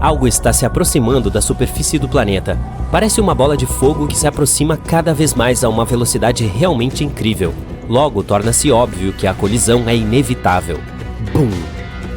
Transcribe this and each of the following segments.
Algo está se aproximando da superfície do planeta. Parece uma bola de fogo que se aproxima cada vez mais a uma velocidade realmente incrível. Logo, torna-se óbvio que a colisão é inevitável. Bum!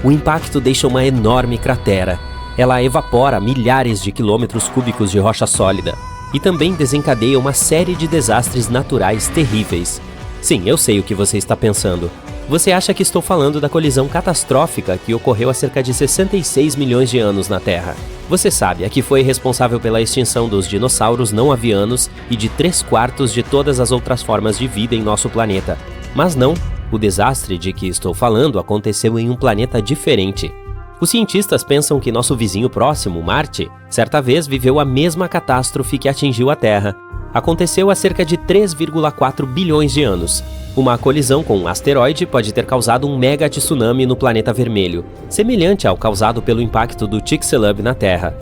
O impacto deixa uma enorme cratera. Ela evapora milhares de quilômetros cúbicos de rocha sólida e também desencadeia uma série de desastres naturais terríveis. Sim, eu sei o que você está pensando. Você acha que estou falando da colisão catastrófica que ocorreu há cerca de 66 milhões de anos na Terra. Você sabe, a que foi responsável pela extinção dos dinossauros não avianos e de 3/4 de todas as outras formas de vida em nosso planeta. Mas não, o desastre de que estou falando aconteceu em um planeta diferente. Os cientistas pensam que nosso vizinho próximo, Marte, certa vez viveu a mesma catástrofe que atingiu a Terra. Aconteceu há cerca de 3,4 bilhões de anos. Uma colisão com um asteroide pode ter causado um mega tsunami no planeta vermelho, semelhante ao causado pelo impacto do Chicxulub na Terra.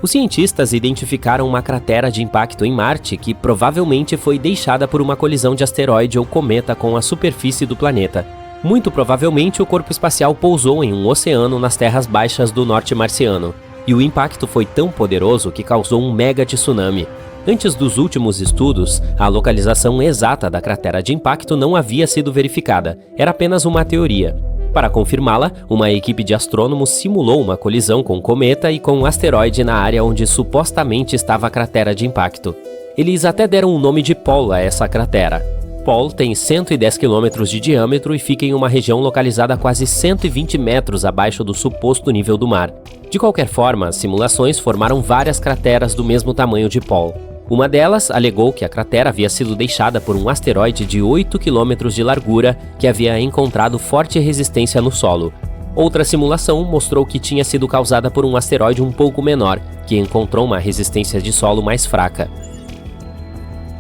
Os cientistas identificaram uma cratera de impacto em Marte que provavelmente foi deixada por uma colisão de asteroide ou cometa com a superfície do planeta. Muito provavelmente o corpo espacial pousou em um oceano nas terras baixas do norte marciano, e o impacto foi tão poderoso que causou um mega tsunami. Antes dos últimos estudos, a localização exata da cratera de impacto não havia sido verificada, era apenas uma teoria. Para confirmá-la, uma equipe de astrônomos simulou uma colisão com um cometa e com um asteroide na área onde supostamente estava a cratera de impacto. Eles até deram o nome de Paul a essa cratera. Paul tem 110 km de diâmetro e fica em uma região localizada a quase 120 metros abaixo do suposto nível do mar. De qualquer forma, as simulações formaram várias crateras do mesmo tamanho de Paul. Uma delas alegou que a cratera havia sido deixada por um asteroide de 8 km de largura que havia encontrado forte resistência no solo. Outra simulação mostrou que tinha sido causada por um asteroide um pouco menor, que encontrou uma resistência de solo mais fraca.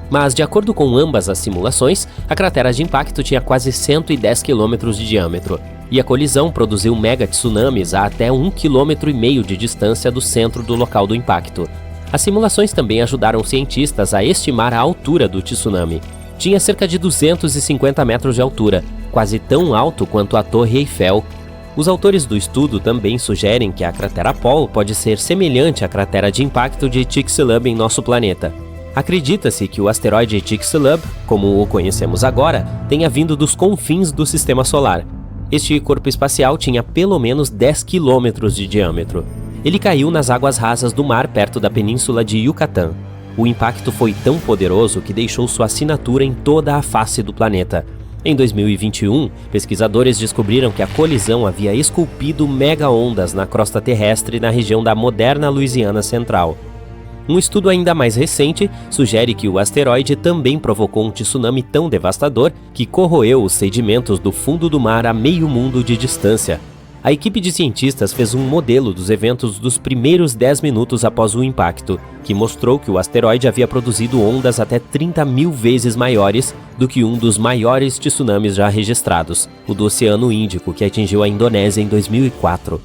Mas, de acordo com ambas as simulações, a cratera de impacto tinha quase 110 km de diâmetro, e a colisão produziu mega tsunamis a até 1,5 km de distância do centro do local do impacto. As simulações também ajudaram cientistas a estimar a altura do tsunami. Tinha cerca de 250 metros de altura, quase tão alto quanto a Torre Eiffel. Os autores do estudo também sugerem que a cratera Paul pode ser semelhante à cratera de impacto de Chicxulub em nosso planeta. Acredita-se que o asteroide Chicxulub, como o conhecemos agora, tenha vindo dos confins do Sistema Solar. Este corpo espacial tinha pelo menos 10 km de diâmetro. Ele caiu nas águas rasas do mar perto da península de Yucatán. O impacto foi tão poderoso que deixou sua assinatura em toda a face do planeta. Em 2021, pesquisadores descobriram que a colisão havia esculpido mega-ondas na crosta terrestre na região da moderna Louisiana Central. Um estudo ainda mais recente sugere que o asteroide também provocou um tsunami tão devastador que corroeu os sedimentos do fundo do mar a meio mundo de distância. A equipe de cientistas fez um modelo dos eventos dos primeiros 10 minutos após o impacto, que mostrou que o asteroide havia produzido ondas até 30.000 vezes maiores do que um dos maiores tsunamis já registrados, o do Oceano Índico, que atingiu a Indonésia em 2004.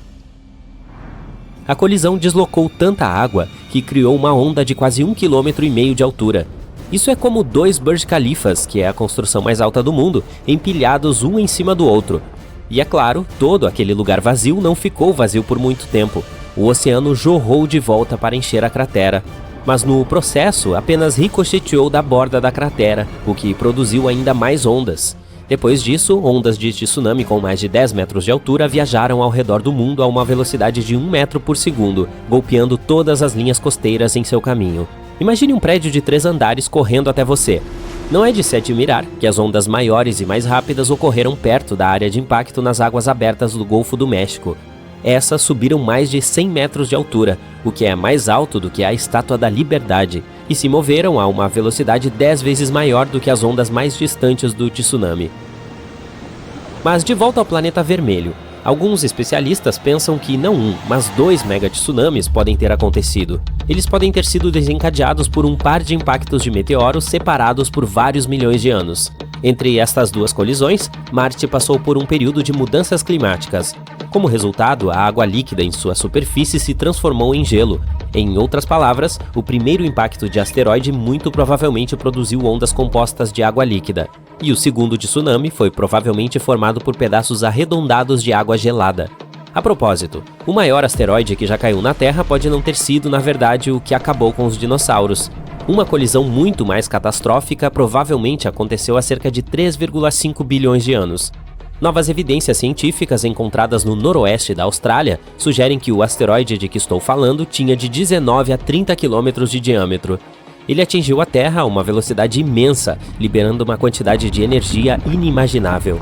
A colisão deslocou tanta água que criou uma onda de quase 1,5 km de altura. Isso é como 2 Burj Khalifas, que é a construção mais alta do mundo, empilhados um em cima do outro. E é claro, todo aquele lugar vazio não ficou vazio por muito tempo. O oceano jorrou de volta para encher a cratera. Mas no processo, apenas ricocheteou da borda da cratera, o que produziu ainda mais ondas. Depois disso, ondas de tsunami com mais de 10 metros de altura viajaram ao redor do mundo a uma velocidade de 1 metro por segundo, golpeando todas as linhas costeiras em seu caminho. Imagine um prédio de 3 andares correndo até você. Não é de se admirar que as ondas maiores e mais rápidas ocorreram perto da área de impacto nas águas abertas do Golfo do México. Essas subiram mais de 100 metros de altura, o que é mais alto do que a Estátua da Liberdade, e se moveram a uma velocidade 10 vezes maior do que as ondas mais distantes do tsunami. Mas de volta ao planeta vermelho, alguns especialistas pensam que não um, mas 2 megatsunamis podem ter acontecido. Eles podem ter sido desencadeados por um par de impactos de meteoros separados por vários milhões de anos. Entre estas 2 colisões, Marte passou por um período de mudanças climáticas. Como resultado, a água líquida em sua superfície se transformou em gelo. Em outras palavras, o primeiro impacto de asteroide muito provavelmente produziu ondas compostas de água líquida. E o segundo tsunami foi provavelmente formado por pedaços arredondados de água gelada. A propósito, o maior asteroide que já caiu na Terra pode não ter sido, na verdade, o que acabou com os dinossauros. Uma colisão muito mais catastrófica provavelmente aconteceu há cerca de 3,5 bilhões de anos. Novas evidências científicas encontradas no noroeste da Austrália sugerem que o asteroide de que estou falando tinha de 19 a 30 quilômetros de diâmetro. Ele atingiu a Terra a uma velocidade imensa, liberando uma quantidade de energia inimaginável.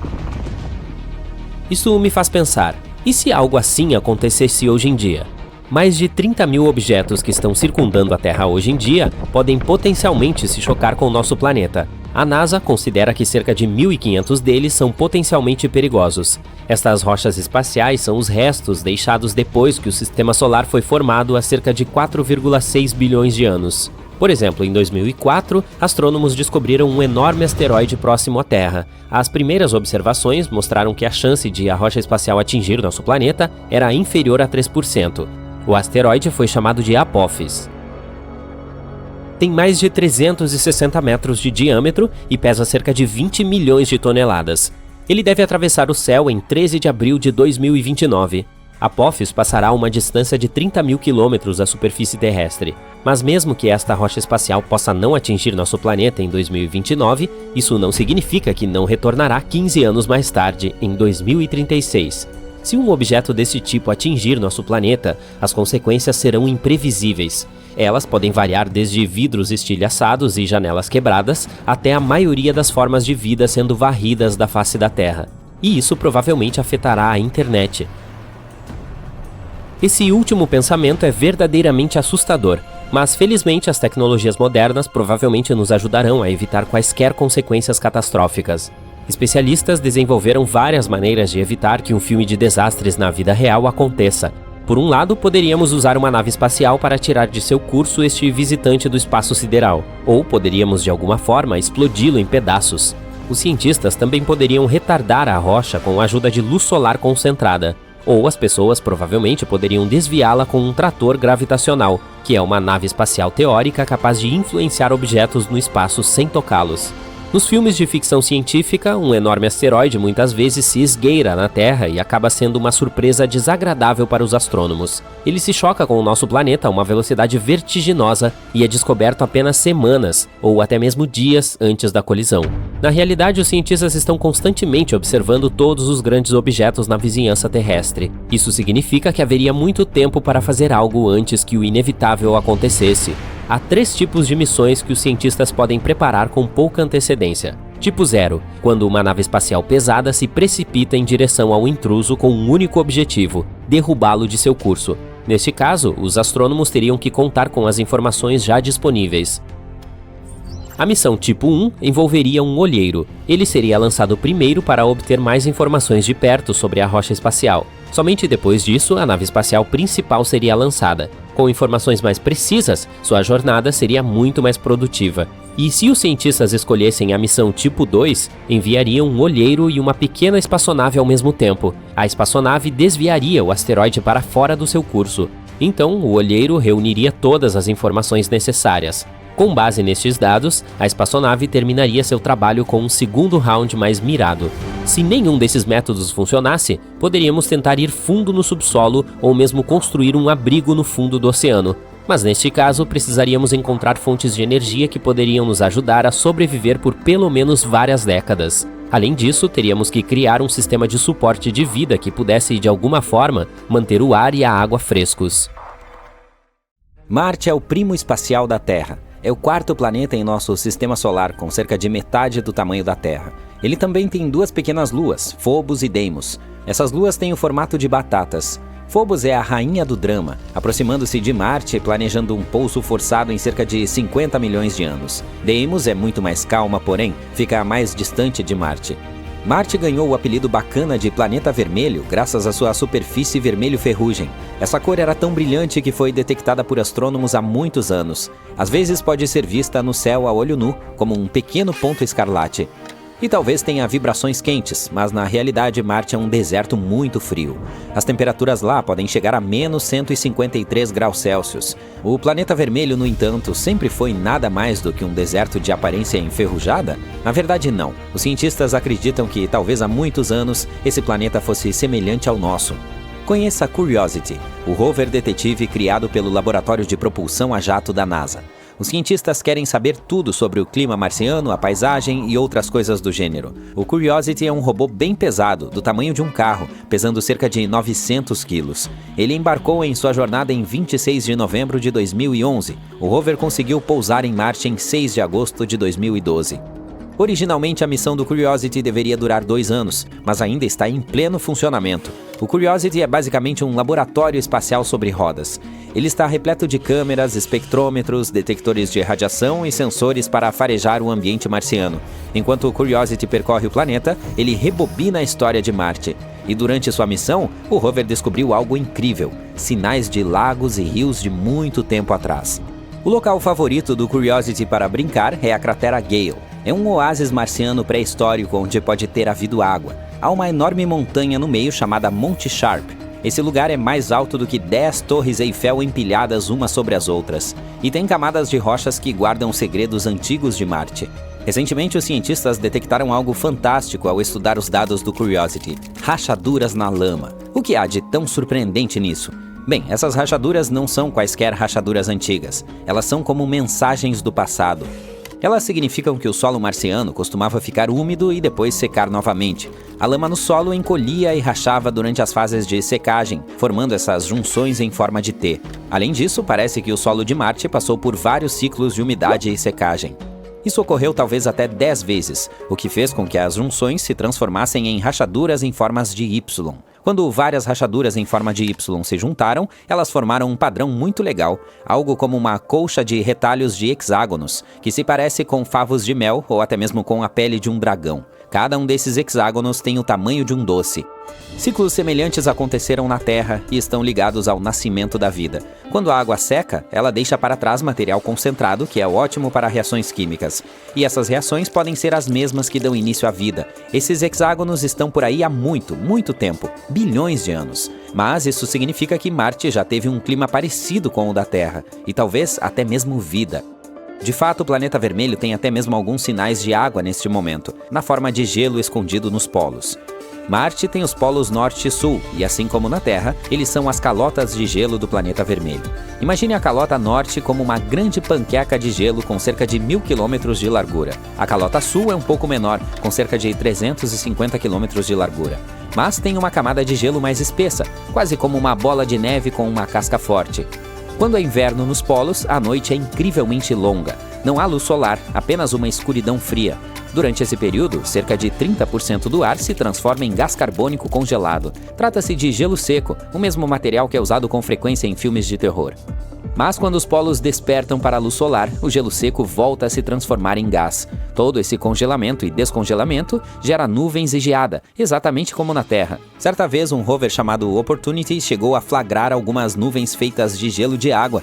Isso me faz pensar, e se algo assim acontecesse hoje em dia? Mais de 30 mil objetos que estão circundando a Terra hoje em dia podem potencialmente se chocar com o nosso planeta. A NASA considera que cerca de 1.500 deles são potencialmente perigosos. Estas rochas espaciais são os restos deixados depois que o Sistema Solar foi formado há cerca de 4,6 bilhões de anos. Por exemplo, em 2004, astrônomos descobriram um enorme asteroide próximo à Terra. As primeiras observações mostraram que a chance de a rocha espacial atingir nosso planeta era inferior a 3%. O asteroide foi chamado de Apophis. Tem mais de 360 metros de diâmetro e pesa cerca de 20 milhões de toneladas. Ele deve atravessar o céu em 13 de abril de 2029. Apophis passará a uma distância de 30 mil quilômetros da superfície terrestre. Mas mesmo que esta rocha espacial possa não atingir nosso planeta em 2029, isso não significa que não retornará 15 anos mais tarde, em 2036. Se um objeto desse tipo atingir nosso planeta, as consequências serão imprevisíveis. Elas podem variar desde vidros estilhaçados e janelas quebradas, até a maioria das formas de vida sendo varridas da face da Terra. E isso provavelmente afetará a internet. Esse último pensamento é verdadeiramente assustador, mas felizmente as tecnologias modernas provavelmente nos ajudarão a evitar quaisquer consequências catastróficas. Especialistas desenvolveram várias maneiras de evitar que um filme de desastres na vida real aconteça. Por um lado, poderíamos usar uma nave espacial para tirar de seu curso este visitante do espaço sideral, ou poderíamos de alguma forma explodi-lo em pedaços. Os cientistas também poderiam retardar a rocha com a ajuda de luz solar concentrada, ou as pessoas provavelmente poderiam desviá-la com um trator gravitacional, que é uma nave espacial teórica capaz de influenciar objetos no espaço sem tocá-los. Nos filmes de ficção científica, um enorme asteroide muitas vezes se esgueira na Terra e acaba sendo uma surpresa desagradável para os astrônomos. Ele se choca com o nosso planeta a uma velocidade vertiginosa e é descoberto apenas semanas, ou até mesmo dias, antes da colisão. Na realidade, os cientistas estão constantemente observando todos os grandes objetos na vizinhança terrestre. Isso significa que haveria muito tempo para fazer algo antes que o inevitável acontecesse. Há 3 tipos de missões que os cientistas podem preparar com pouca antecedência. Tipo 0, quando uma nave espacial pesada se precipita em direção ao intruso com um único objetivo, derrubá-lo de seu curso. Neste caso, os astrônomos teriam que contar com as informações já disponíveis. A missão tipo 1 envolveria um olheiro. Ele seria lançado primeiro para obter mais informações de perto sobre a rocha espacial. Somente depois disso, a nave espacial principal seria lançada. Com informações mais precisas, sua jornada seria muito mais produtiva. E se os cientistas escolhessem a missão tipo 2, enviariam um olheiro e uma pequena espaçonave ao mesmo tempo. A espaçonave desviaria o asteroide para fora do seu curso. Então, o olheiro reuniria todas as informações necessárias. Com base nestes dados, a espaçonave terminaria seu trabalho com um segundo round mais mirado. Se nenhum desses métodos funcionasse, poderíamos tentar ir fundo no subsolo ou mesmo construir um abrigo no fundo do oceano. Mas neste caso, precisaríamos encontrar fontes de energia que poderiam nos ajudar a sobreviver por pelo menos várias décadas. Além disso, teríamos que criar um sistema de suporte de vida que pudesse, de alguma forma, manter o ar e a água frescos. Marte é o primo espacial da Terra. É o 4º planeta em nosso sistema solar, com cerca de metade do tamanho da Terra. Ele também tem 2 pequenas luas, Phobos e Deimos. Essas luas têm o formato de batatas. Phobos é a rainha do drama, aproximando-se de Marte e planejando um pouso forçado em cerca de 50 milhões de anos. Deimos é muito mais calma, porém, fica mais distante de Marte. Marte ganhou o apelido bacana de Planeta Vermelho graças à sua superfície vermelho ferrugem. Essa cor era tão brilhante que foi detectada por astrônomos há muitos anos. Às vezes pode ser vista no céu a olho nu, como um pequeno ponto escarlate. E talvez tenha vibrações quentes, mas na realidade Marte é um deserto muito frio. As temperaturas lá podem chegar a menos 153 graus Celsius. O planeta vermelho, no entanto, sempre foi nada mais do que um deserto de aparência enferrujada? Na verdade, não. Os cientistas acreditam que talvez há muitos anos esse planeta fosse semelhante ao nosso. Conheça a Curiosity, o rover detetive criado pelo Laboratório de Propulsão a Jato da NASA. Os cientistas querem saber tudo sobre o clima marciano, a paisagem e outras coisas do gênero. O Curiosity é um robô bem pesado, do tamanho de um carro, pesando cerca de 900 quilos. Ele embarcou em sua jornada em 26 de novembro de 2011. O rover conseguiu pousar em Marte em 6 de agosto de 2012. Originalmente, a missão do Curiosity deveria durar 2 anos, mas ainda está em pleno funcionamento. O Curiosity é basicamente um laboratório espacial sobre rodas. Ele está repleto de câmeras, espectrômetros, detectores de radiação e sensores para farejar o ambiente marciano. Enquanto o Curiosity percorre o planeta, ele rebobina a história de Marte. E durante sua missão, o rover descobriu algo incrível: sinais de lagos e rios de muito tempo atrás. O local favorito do Curiosity para brincar é a cratera Gale. É um oásis marciano pré-histórico onde pode ter havido água. Há uma enorme montanha no meio chamada Monte Sharp. Esse lugar é mais alto do que 10 torres Eiffel empilhadas umas sobre as outras, e tem camadas de rochas que guardam segredos antigos de Marte. Recentemente, os cientistas detectaram algo fantástico ao estudar os dados do Curiosity: rachaduras na lama. O que há de tão surpreendente nisso? Bem, essas rachaduras não são quaisquer rachaduras antigas. Elas são como mensagens do passado. Elas significam que o solo marciano costumava ficar úmido e depois secar novamente. A lama no solo encolhia e rachava durante as fases de secagem, formando essas junções em forma de T. Além disso, parece que o solo de Marte passou por vários ciclos de umidade e secagem. Isso ocorreu talvez até 10 vezes, o que fez com que as junções se transformassem em rachaduras em formas de Y. Quando várias rachaduras em forma de Y se juntaram, elas formaram um padrão muito legal, algo como uma colcha de retalhos de hexágonos, que se parece com favos de mel ou até mesmo com a pele de um dragão. Cada um desses hexágonos tem o tamanho de um doce. Ciclos semelhantes aconteceram na Terra e estão ligados ao nascimento da vida. Quando a água seca, ela deixa para trás material concentrado, que é ótimo para reações químicas. E essas reações podem ser as mesmas que dão início à vida. Esses hexágonos estão por aí há muito, muito tempo, bilhões de anos. Mas isso significa que Marte já teve um clima parecido com o da Terra, e talvez até mesmo vida. De fato, o planeta vermelho tem até mesmo alguns sinais de água neste momento, na forma de gelo escondido nos polos. Marte tem os polos norte e sul, e assim como na Terra, eles são as calotas de gelo do planeta vermelho. Imagine a calota norte como uma grande panqueca de gelo com cerca de 1.000 km de largura. A calota sul é um pouco menor, com cerca de 350 km de largura. Mas tem uma camada de gelo mais espessa, quase como uma bola de neve com uma casca forte. Quando é inverno nos polos, a noite é incrivelmente longa. Não há luz solar, apenas uma escuridão fria. Durante esse período, cerca de 30% do ar se transforma em gás carbônico congelado. Trata-se de gelo seco, o mesmo material que é usado com frequência em filmes de terror. Mas quando os polos despertam para a luz solar, o gelo seco volta a se transformar em gás. Todo esse congelamento e descongelamento gera nuvens e geada, exatamente como na Terra. Certa vez, um rover chamado Opportunity chegou a flagrar algumas nuvens feitas de gelo de água.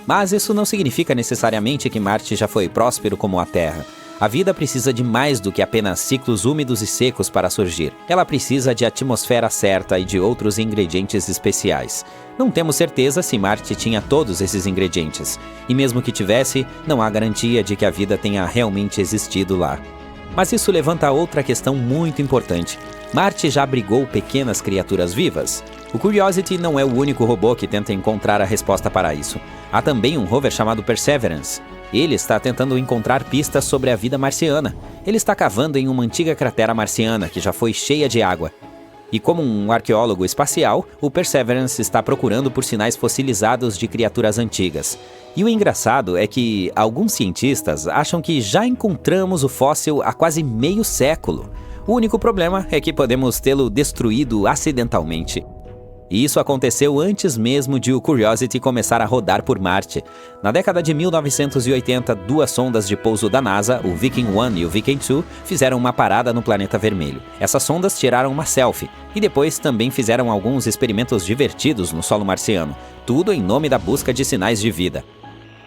Mas isso não significa necessariamente que Marte já foi próspero como a Terra. A vida precisa de mais do que apenas ciclos úmidos e secos para surgir. Ela precisa de atmosfera certa e de outros ingredientes especiais. Não temos certeza se Marte tinha todos esses ingredientes. E mesmo que tivesse, não há garantia de que a vida tenha realmente existido lá. Mas isso levanta outra questão muito importante. Marte já abrigou pequenas criaturas vivas? O Curiosity não é o único robô que tenta encontrar a resposta para isso. Há também um rover chamado Perseverance. Ele está tentando encontrar pistas sobre a vida marciana. Ele está cavando em uma antiga cratera marciana que já foi cheia de água. E como um arqueólogo espacial, o Perseverance está procurando por sinais fossilizados de criaturas antigas. E o engraçado é que alguns cientistas acham que já encontramos o fóssil há quase meio século. O único problema é que podemos tê-lo destruído acidentalmente. E isso aconteceu antes mesmo de o Curiosity começar a rodar por Marte. Na década de 1980, 2 sondas de pouso da NASA, o Viking 1 e o Viking 2, fizeram uma parada no planeta vermelho. Essas sondas tiraram uma selfie e depois também fizeram alguns experimentos divertidos no solo marciano, tudo em nome da busca de sinais de vida.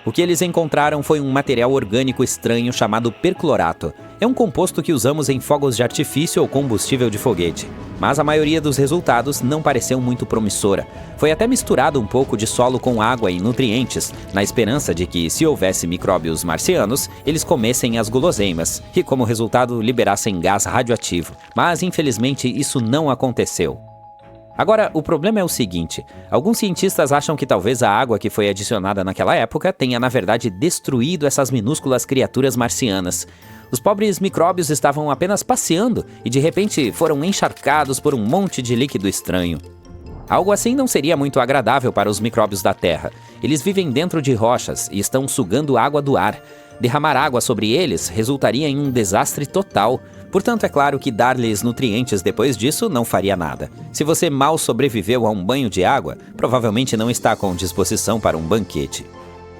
O que eles encontraram foi um material orgânico estranho chamado perclorato. É um composto que usamos em fogos de artifício ou combustível de foguete. Mas a maioria dos resultados não pareceu muito promissora. Foi até misturado um pouco de solo com água e nutrientes, na esperança de que, se houvesse micróbios marcianos, eles comessem as guloseimas e, como resultado, liberassem gás radioativo. Mas, infelizmente, isso não aconteceu. Agora, o problema é o seguinte: alguns cientistas acham que talvez a água que foi adicionada naquela época tenha, na verdade, destruído essas minúsculas criaturas marcianas. Os pobres micróbios estavam apenas passeando e, de repente, foram encharcados por um monte de líquido estranho. Algo assim não seria muito agradável para os micróbios da Terra. Eles vivem dentro de rochas e estão sugando água do ar. Derramar água sobre eles resultaria em um desastre total. Portanto, é claro que dar-lhes nutrientes depois disso não faria nada. Se você mal sobreviveu a um banho de água, provavelmente não está com disposição para um banquete.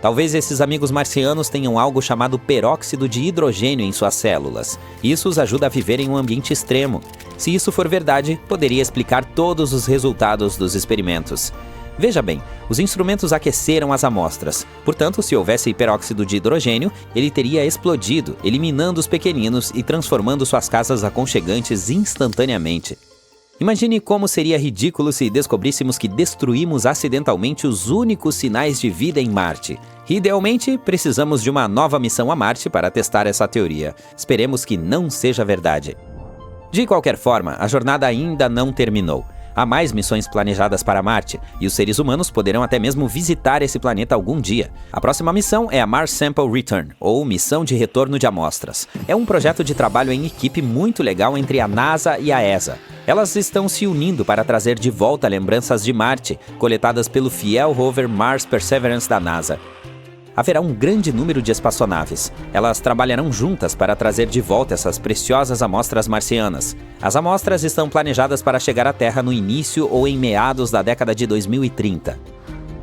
Talvez esses amigos marcianos tenham algo chamado peróxido de hidrogênio em suas células. Isso os ajuda a viver em um ambiente extremo. Se isso for verdade, poderia explicar todos os resultados dos experimentos. Veja bem, os instrumentos aqueceram as amostras. Portanto, se houvesse peróxido de hidrogênio, ele teria explodido, eliminando os pequeninos e transformando suas casas aconchegantes instantaneamente. Imagine como seria ridículo se descobríssemos que destruímos acidentalmente os únicos sinais de vida em Marte. Idealmente, precisamos de uma nova missão a Marte para testar essa teoria. Esperemos que não seja verdade. De qualquer forma, a jornada ainda não terminou. Há mais missões planejadas para Marte, e os seres humanos poderão até mesmo visitar esse planeta algum dia. A próxima missão é a Mars Sample Return, ou Missão de Retorno de Amostras. É um projeto de trabalho em equipe muito legal entre a NASA e a ESA. Elas estão se unindo para trazer de volta lembranças de Marte, coletadas pelo fiel rover Mars Perseverance da NASA. Haverá um grande número de espaçonaves. Elas trabalharão juntas para trazer de volta essas preciosas amostras marcianas. As amostras estão planejadas para chegar à Terra no início ou em meados da década de 2030.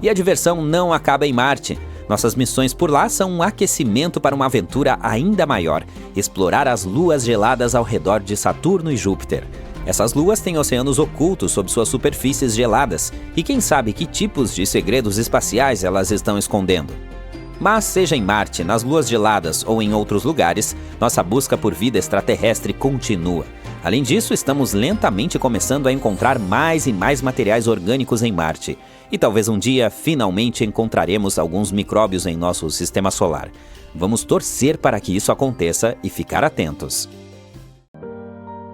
E a diversão não acaba em Marte. Nossas missões por lá são um aquecimento para uma aventura ainda maior: explorar as luas geladas ao redor de Saturno e Júpiter. Essas luas têm oceanos ocultos sob suas superfícies geladas, e quem sabe que tipos de segredos espaciais elas estão escondendo. Mas seja em Marte, nas luas geladas ou em outros lugares, nossa busca por vida extraterrestre continua. Além disso, estamos lentamente começando a encontrar mais e mais materiais orgânicos em Marte. E talvez um dia, finalmente, encontraremos alguns micróbios em nosso sistema solar. Vamos torcer para que isso aconteça e ficar atentos.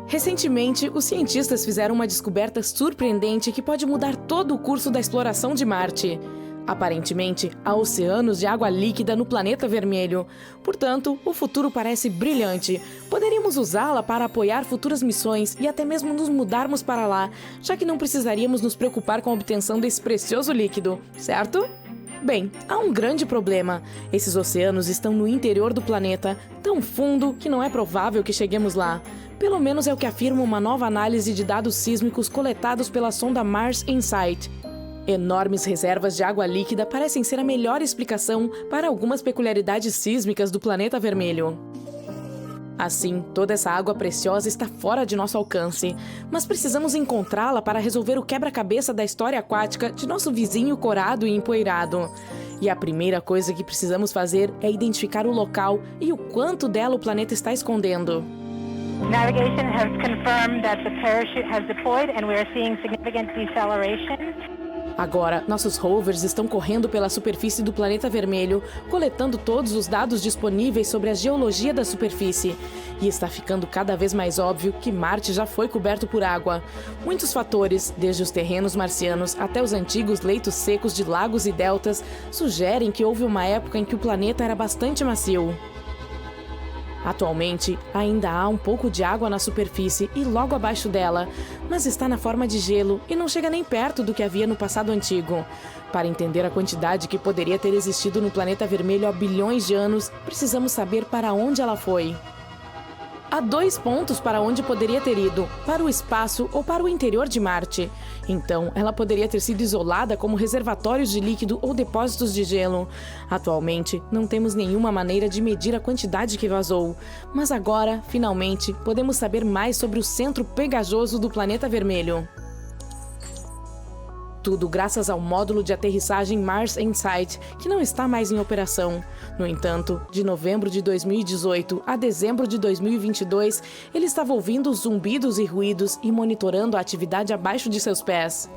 Recentemente, os cientistas fizeram uma descoberta surpreendente que pode mudar todo o curso da exploração de Marte. Aparentemente, há oceanos de água líquida no planeta vermelho. Portanto, o futuro parece brilhante. Poderíamos usá-la para apoiar futuras missões e até mesmo nos mudarmos para lá, já que não precisaríamos nos preocupar com a obtenção desse precioso líquido, certo? Bem, há um grande problema. Esses oceanos estão no interior do planeta, tão fundo que não é provável que cheguemos lá. Pelo menos é o que afirma uma nova análise de dados sísmicos coletados pela sonda Mars Insight. Enormes reservas de água líquida parecem ser a melhor explicação para algumas peculiaridades sísmicas do planeta vermelho. Assim, toda essa água preciosa está fora de nosso alcance, mas precisamos encontrá-la para resolver o quebra-cabeça da história aquática de nosso vizinho corado e empoeirado. E a primeira coisa que precisamos fazer é identificar o local e o quanto dela o planeta está escondendo. Navigation has confirmed that the parachute has deployed and we are seeing significant deceleration. Agora, nossos rovers estão correndo pela superfície do planeta vermelho, coletando todos os dados disponíveis sobre a geologia da superfície. E está ficando cada vez mais óbvio que Marte já foi coberto por água. Muitos fatores, desde os terrenos marcianos até os antigos leitos secos de lagos e deltas, sugerem que houve uma época em que o planeta era bastante macio. Atualmente, ainda há um pouco de água na superfície e logo abaixo dela, mas está na forma de gelo e não chega nem perto do que havia no passado antigo. Para entender a quantidade que poderia ter existido no planeta vermelho há bilhões de anos, precisamos saber para onde ela foi. Há 2 pontos para onde poderia ter ido, para o espaço ou para o interior de Marte. Então, ela poderia ter sido isolada como reservatórios de líquido ou depósitos de gelo. Atualmente, não temos nenhuma maneira de medir a quantidade que vazou. Mas agora, finalmente, podemos saber mais sobre o centro pegajoso do planeta vermelho. Tudo graças ao módulo de aterrissagem Mars Insight, que não está mais em operação. No entanto, de novembro de 2018 a dezembro de 2022, ele estava ouvindo zumbidos e ruídos e monitorando a atividade abaixo de seus pés.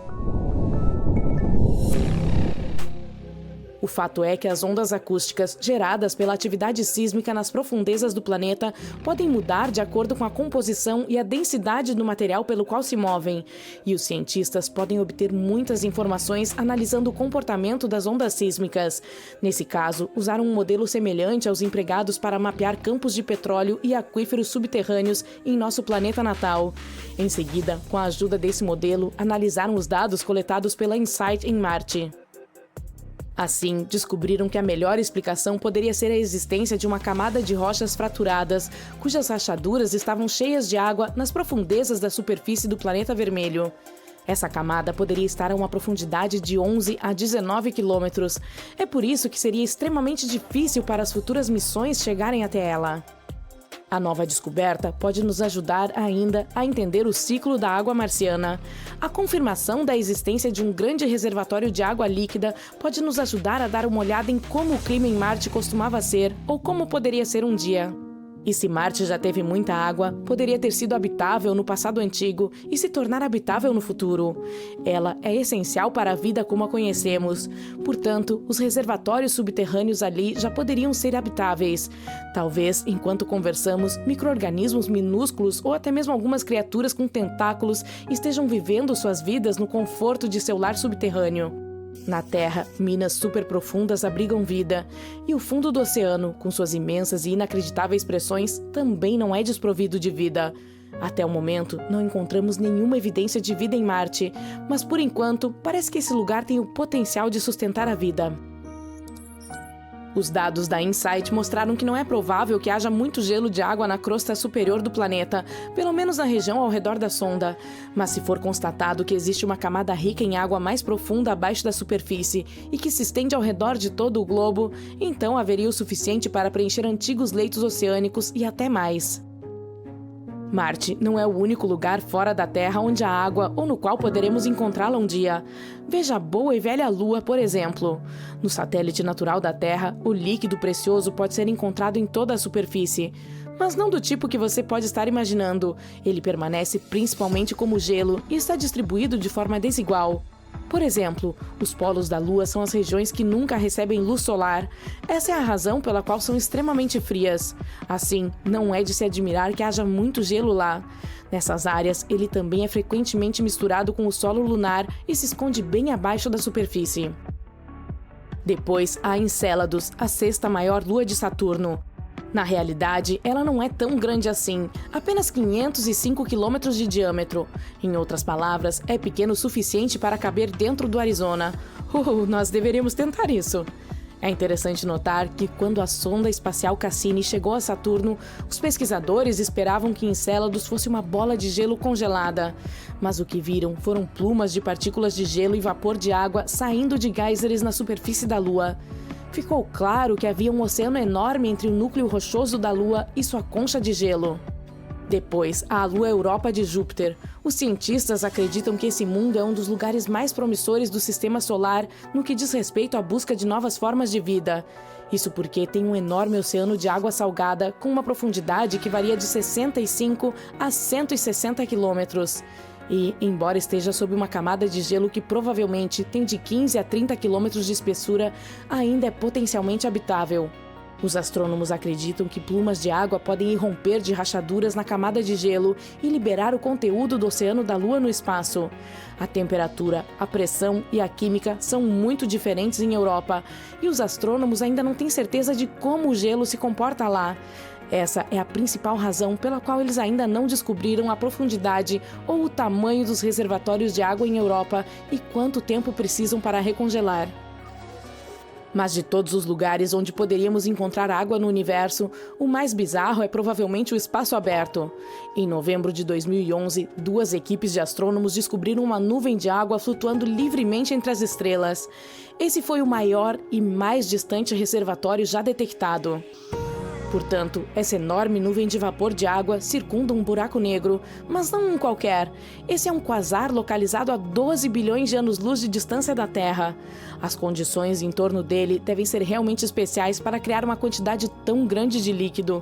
O O fato é que as ondas acústicas geradas pela atividade sísmica nas profundezas do planeta podem mudar de acordo com a composição e a densidade do material pelo qual se movem, e os cientistas podem obter muitas informações analisando o comportamento das ondas sísmicas. Nesse caso, usaram um modelo semelhante aos empregados para mapear campos de petróleo e aquíferos subterrâneos em nosso planeta natal. Em seguida, com a ajuda desse modelo, analisaram os dados coletados pela InSight em Marte. Assim, descobriram que a melhor explicação poderia ser a existência de uma camada de rochas fraturadas, cujas rachaduras estavam cheias de água nas profundezas da superfície do planeta vermelho. Essa camada poderia estar a uma profundidade de 11 a 19 quilômetros. É por isso que seria extremamente difícil para as futuras missões chegarem até ela. A nova descoberta pode nos ajudar ainda a entender o ciclo da água marciana. A confirmação da existência de um grande reservatório de água líquida pode nos ajudar a dar uma olhada em como o clima em Marte costumava ser ou como poderia ser um dia. E se Marte já teve muita água, poderia ter sido habitável no passado antigo e se tornar habitável no futuro. Ela é essencial para a vida como a conhecemos. Portanto, os reservatórios subterrâneos ali já poderiam ser habitáveis. Talvez, enquanto conversamos, micro-organismos minúsculos ou até mesmo algumas criaturas com tentáculos estejam vivendo suas vidas no conforto de seu lar subterrâneo. Na Terra, minas superprofundas abrigam vida, e o fundo do oceano, com suas imensas e inacreditáveis pressões, também não é desprovido de vida. Até o momento, não encontramos nenhuma evidência de vida em Marte, mas por enquanto, parece que esse lugar tem o potencial de sustentar a vida. Os dados da InSight mostraram que não é provável que haja muito gelo de água na crosta superior do planeta, pelo menos na região ao redor da sonda. Mas se for constatado que existe uma camada rica em água mais profunda abaixo da superfície e que se estende ao redor de todo o globo, então haveria o suficiente para preencher antigos leitos oceânicos e até mais. Marte não é o único lugar fora da Terra onde há água ou no qual poderemos encontrá-la um dia. Veja a boa e velha Lua, por exemplo. No satélite natural da Terra, o líquido precioso pode ser encontrado em toda a superfície. Mas não do tipo que você pode estar imaginando. Ele permanece principalmente como gelo e está distribuído de forma desigual. Por exemplo, os polos da Lua são as regiões que nunca recebem luz solar. Essa é a razão pela qual são extremamente frias. Assim, não é de se admirar que haja muito gelo lá. Nessas áreas, ele também é frequentemente misturado com o solo lunar e se esconde bem abaixo da superfície. Depois, há Encélados, a sexta maior lua de Saturno. Na realidade, ela não é tão grande assim, apenas 505 quilômetros de diâmetro. Em outras palavras, é pequeno o suficiente para caber dentro do Arizona. Nós deveríamos tentar isso. É interessante notar que quando a sonda espacial Cassini chegou a Saturno, os pesquisadores esperavam que Encélados fosse uma bola de gelo congelada. Mas o que viram foram plumas de partículas de gelo e vapor de água saindo de geysers na superfície da Lua. Ficou claro que havia um oceano enorme entre o núcleo rochoso da Lua e sua concha de gelo. Depois, há a Lua Europa de Júpiter. Os cientistas acreditam que esse mundo é um dos lugares mais promissores do Sistema Solar no que diz respeito à busca de novas formas de vida. Isso porque tem um enorme oceano de água salgada com uma profundidade que varia de 65 a 160 quilômetros. E, embora esteja sob uma camada de gelo que provavelmente tem de 15 a 30 quilômetros de espessura, ainda é potencialmente habitável. Os astrônomos acreditam que plumas de água podem irromper de rachaduras na camada de gelo e liberar o conteúdo do oceano da Lua no espaço. A temperatura, a pressão e a química são muito diferentes em Europa, e os astrônomos ainda não têm certeza de como o gelo se comporta lá. Essa é a principal razão pela qual eles ainda não descobriram a profundidade ou o tamanho dos reservatórios de água em Europa e quanto tempo precisam para recongelar. Mas de todos os lugares onde poderíamos encontrar água no universo, o mais bizarro é provavelmente o espaço aberto. Em novembro de 2011, 2 equipes de astrônomos descobriram uma nuvem de água flutuando livremente entre as estrelas. Esse foi o maior e mais distante reservatório já detectado. Portanto, essa enorme nuvem de vapor de água circunda um buraco negro, mas não um qualquer. Esse é um quasar localizado a 12 bilhões de anos-luz de distância da Terra. As condições em torno dele devem ser realmente especiais para criar uma quantidade tão grande de líquido.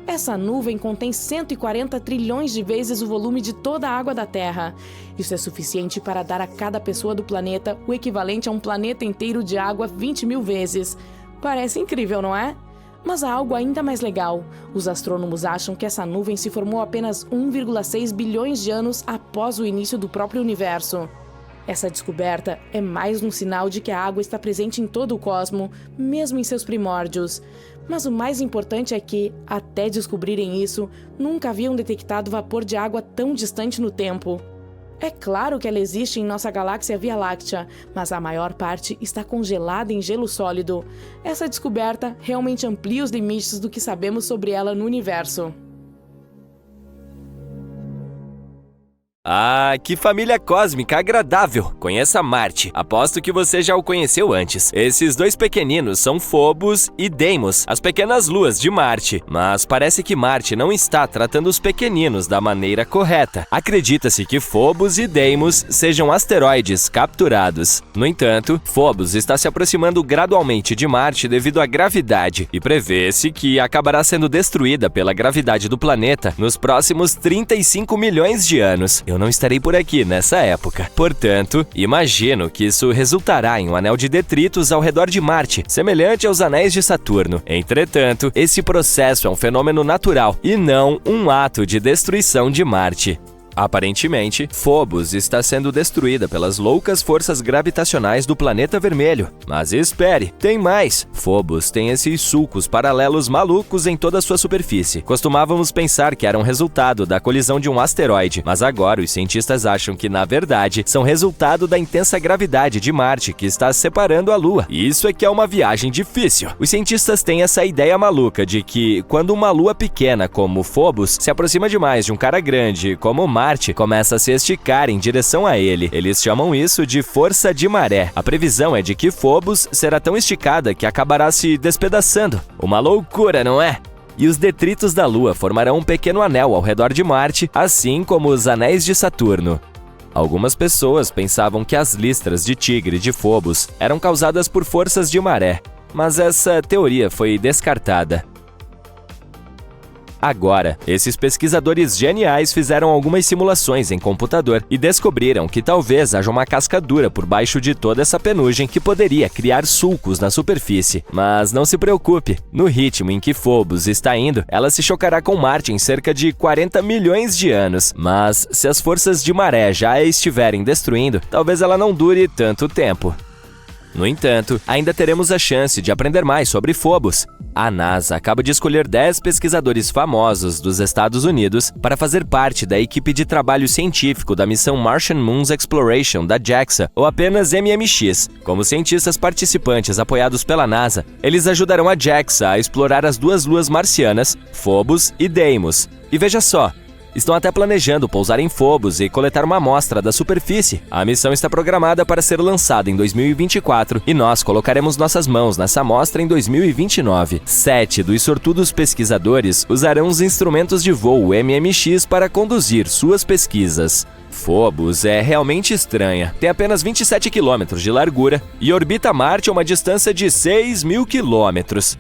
Essa nuvem contém 140 trilhões de vezes o volume de toda a água da Terra. Isso é suficiente para dar a cada pessoa do planeta o equivalente a um planeta inteiro de água 20 mil vezes. Parece incrível, não é? Mas há algo ainda mais legal. Os astrônomos acham que essa nuvem se formou apenas 1,6 bilhões de anos após o início do próprio universo. Essa descoberta é mais um sinal de que a água está presente em todo o cosmos, mesmo em seus primórdios. Mas o mais importante é que, até descobrirem isso, nunca haviam detectado vapor de água tão distante no tempo. É claro que ela existe em nossa galáxia Via Láctea, mas a maior parte está congelada em gelo sólido. Essa descoberta realmente amplia os limites do que sabemos sobre ela no universo. Ah, que família cósmica agradável! Conheça Marte. Aposto que você já o conheceu antes. Esses dois pequeninos são Phobos e Deimos, as pequenas luas de Marte. Mas parece que Marte não está tratando os pequeninos da maneira correta. Acredita-se que Phobos e Deimos sejam asteroides capturados. No entanto, Phobos está se aproximando gradualmente de Marte devido à gravidade e prevê-se que acabará sendo destruída pela gravidade do planeta nos próximos 35 milhões de anos. Eu não estarei por aqui nessa época. Portanto, imagino que isso resultará em um anel de detritos ao redor de Marte, semelhante aos anéis de Saturno. Entretanto, esse processo é um fenômeno natural e não um ato de destruição de Marte. Aparentemente, Phobos está sendo destruída pelas loucas forças gravitacionais do planeta vermelho. Mas espere, tem mais! Phobos tem esses sulcos paralelos malucos em toda a sua superfície. Costumávamos pensar que eram resultado da colisão de um asteroide, mas agora os cientistas acham que, na verdade, são resultado da intensa gravidade de Marte que está separando a Lua. E isso é que é uma viagem difícil. Os cientistas têm essa ideia maluca de que, quando uma lua pequena como Phobos se aproxima demais de um cara grande como Marte, começa a se esticar em direção a ele. Eles chamam isso de força de maré. A previsão é de que Phobos será tão esticada que acabará se despedaçando. Uma loucura, não é? E os detritos da Lua formarão um pequeno anel ao redor de Marte, assim como os anéis de Saturno. Algumas pessoas pensavam que as listras de tigre de Phobos eram causadas por forças de maré, mas essa teoria foi descartada. Agora, esses pesquisadores geniais fizeram algumas simulações em computador e descobriram que talvez haja uma casca dura por baixo de toda essa penugem que poderia criar sulcos na superfície. Mas não se preocupe, no ritmo em que Phobos está indo, ela se chocará com Marte em cerca de 40 milhões de anos. Mas se as forças de maré já a estiverem destruindo, talvez ela não dure tanto tempo. No entanto, ainda teremos a chance de aprender mais sobre Phobos. A NASA acaba de escolher 10 pesquisadores famosos dos Estados Unidos para fazer parte da equipe de trabalho científico da missão Martian Moon Exploration da JAXA, ou apenas MMX. Como cientistas participantes apoiados pela NASA, eles ajudarão a JAXA a explorar as duas luas marcianas, Phobos e Deimos. E veja só, estão até planejando pousar em Phobos e coletar uma amostra da superfície. A missão está programada para ser lançada em 2024 e nós colocaremos nossas mãos nessa amostra em 2029. 7 dos sortudos pesquisadores usarão os instrumentos de voo MMX para conduzir suas pesquisas. Phobos é realmente estranha. Tem apenas 27 quilômetros de largura e orbita Marte a uma distância de 6.000 quilômetros.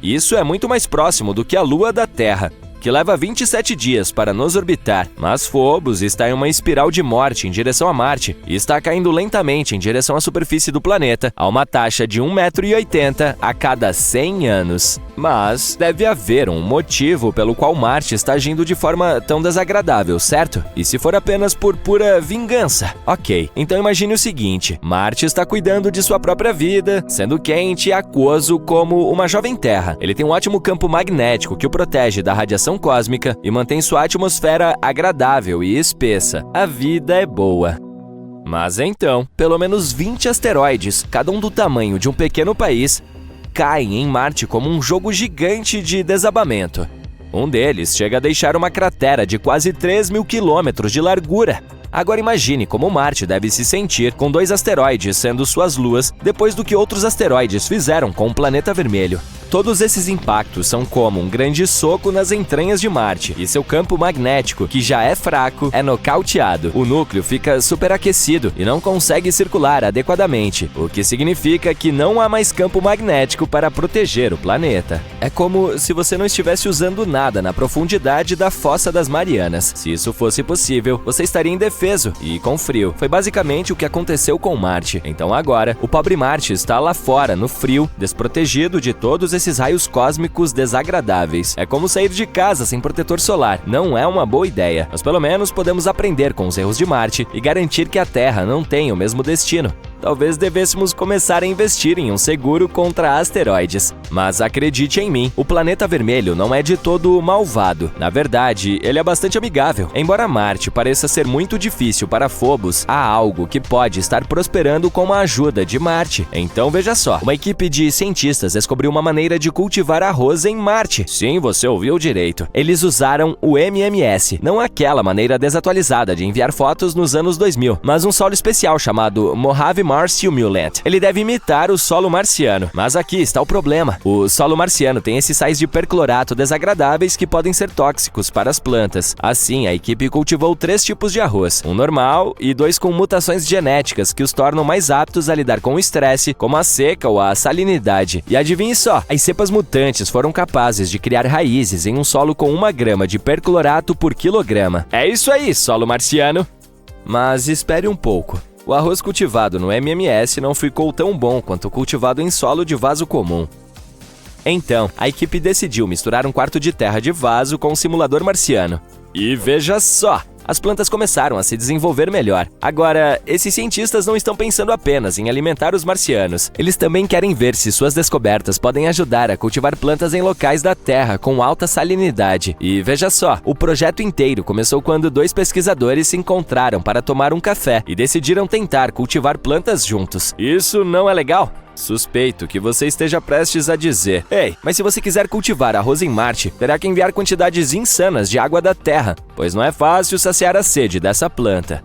Isso é muito mais próximo do que a Lua da Terra, que leva 27 dias para nos orbitar, mas Phobos está em uma espiral de morte em direção a Marte e está caindo lentamente em direção à superfície do planeta a uma taxa de 1,80 m a cada 100 anos. Mas deve haver um motivo pelo qual Marte está agindo de forma tão desagradável, certo? E se for apenas por pura vingança? Ok, então imagine o seguinte: Marte está cuidando de sua própria vida, sendo quente e aquoso como uma jovem Terra. Ele tem um ótimo campo magnético que o protege da radiação cósmica e mantém sua atmosfera agradável e espessa. A vida é boa. Mas então, pelo menos 20 asteroides, cada um do tamanho de um pequeno país, caem em Marte como um jogo gigante de desabamento. Um deles chega a deixar uma cratera de quase 3.000 quilômetros de largura. Agora imagine como Marte deve se sentir com 2 asteroides sendo suas luas depois do que outros asteroides fizeram com o planeta vermelho. Todos esses impactos são como um grande soco nas entranhas de Marte, e seu campo magnético, que já é fraco, é nocauteado. O núcleo fica superaquecido e não consegue circular adequadamente, o que significa que não há mais campo magnético para proteger o planeta. É como se você não estivesse usando nada na profundidade da Fossa das Marianas. Se isso fosse possível, você estaria indefeso e com frio. Foi basicamente o que aconteceu com Marte. Então agora, o pobre Marte está lá fora, no frio, desprotegido de todos esses raios cósmicos desagradáveis. É como sair de casa sem protetor solar. Não é uma boa ideia, mas pelo menos podemos aprender com os erros de Marte e garantir que a Terra não tem o mesmo destino. Talvez devêssemos começar a investir em um seguro contra asteroides. Mas acredite em mim, o planeta vermelho não é de todo malvado. Na verdade, ele é bastante amigável. Embora Marte pareça ser muito difícil para Phobos, há algo que pode estar prosperando com a ajuda de Marte. Então veja só, uma equipe de cientistas descobriu uma maneira de cultivar arroz em Marte. Sim, você ouviu direito. Eles usaram o MMS, não aquela maneira desatualizada de enviar fotos nos anos 2000, mas um solo especial chamado Mojave Mars Simulant. Ele deve imitar o solo marciano, mas aqui está o problema. O solo marciano tem esses sais de perclorato desagradáveis que podem ser tóxicos para as plantas. Assim, a equipe cultivou 3 tipos de arroz, um normal e 2 com mutações genéticas que os tornam mais aptos a lidar com o estresse, como a seca ou a salinidade. E adivinhe só, as cepas mutantes foram capazes de criar raízes em um solo com 1 grama de perclorato por quilograma. É isso aí, solo marciano! Mas espere um pouco. O arroz cultivado no MMS não ficou tão bom quanto o cultivado em solo de vaso comum. Então, a equipe decidiu misturar um quarto de terra de vaso com um simulador marciano. E veja só! As plantas começaram a se desenvolver melhor. Agora, esses cientistas não estão pensando apenas em alimentar os marcianos. Eles também querem ver se suas descobertas podem ajudar a cultivar plantas em locais da Terra com alta salinidade. E veja só, o projeto inteiro começou quando 2 pesquisadores se encontraram para tomar um café e decidiram tentar cultivar plantas juntos. Isso não é legal? Suspeito que você esteja prestes a dizer: ei, mas se você quiser cultivar arroz em Marte, terá que enviar quantidades insanas de água da Terra, pois não é fácil saciar a sede dessa planta.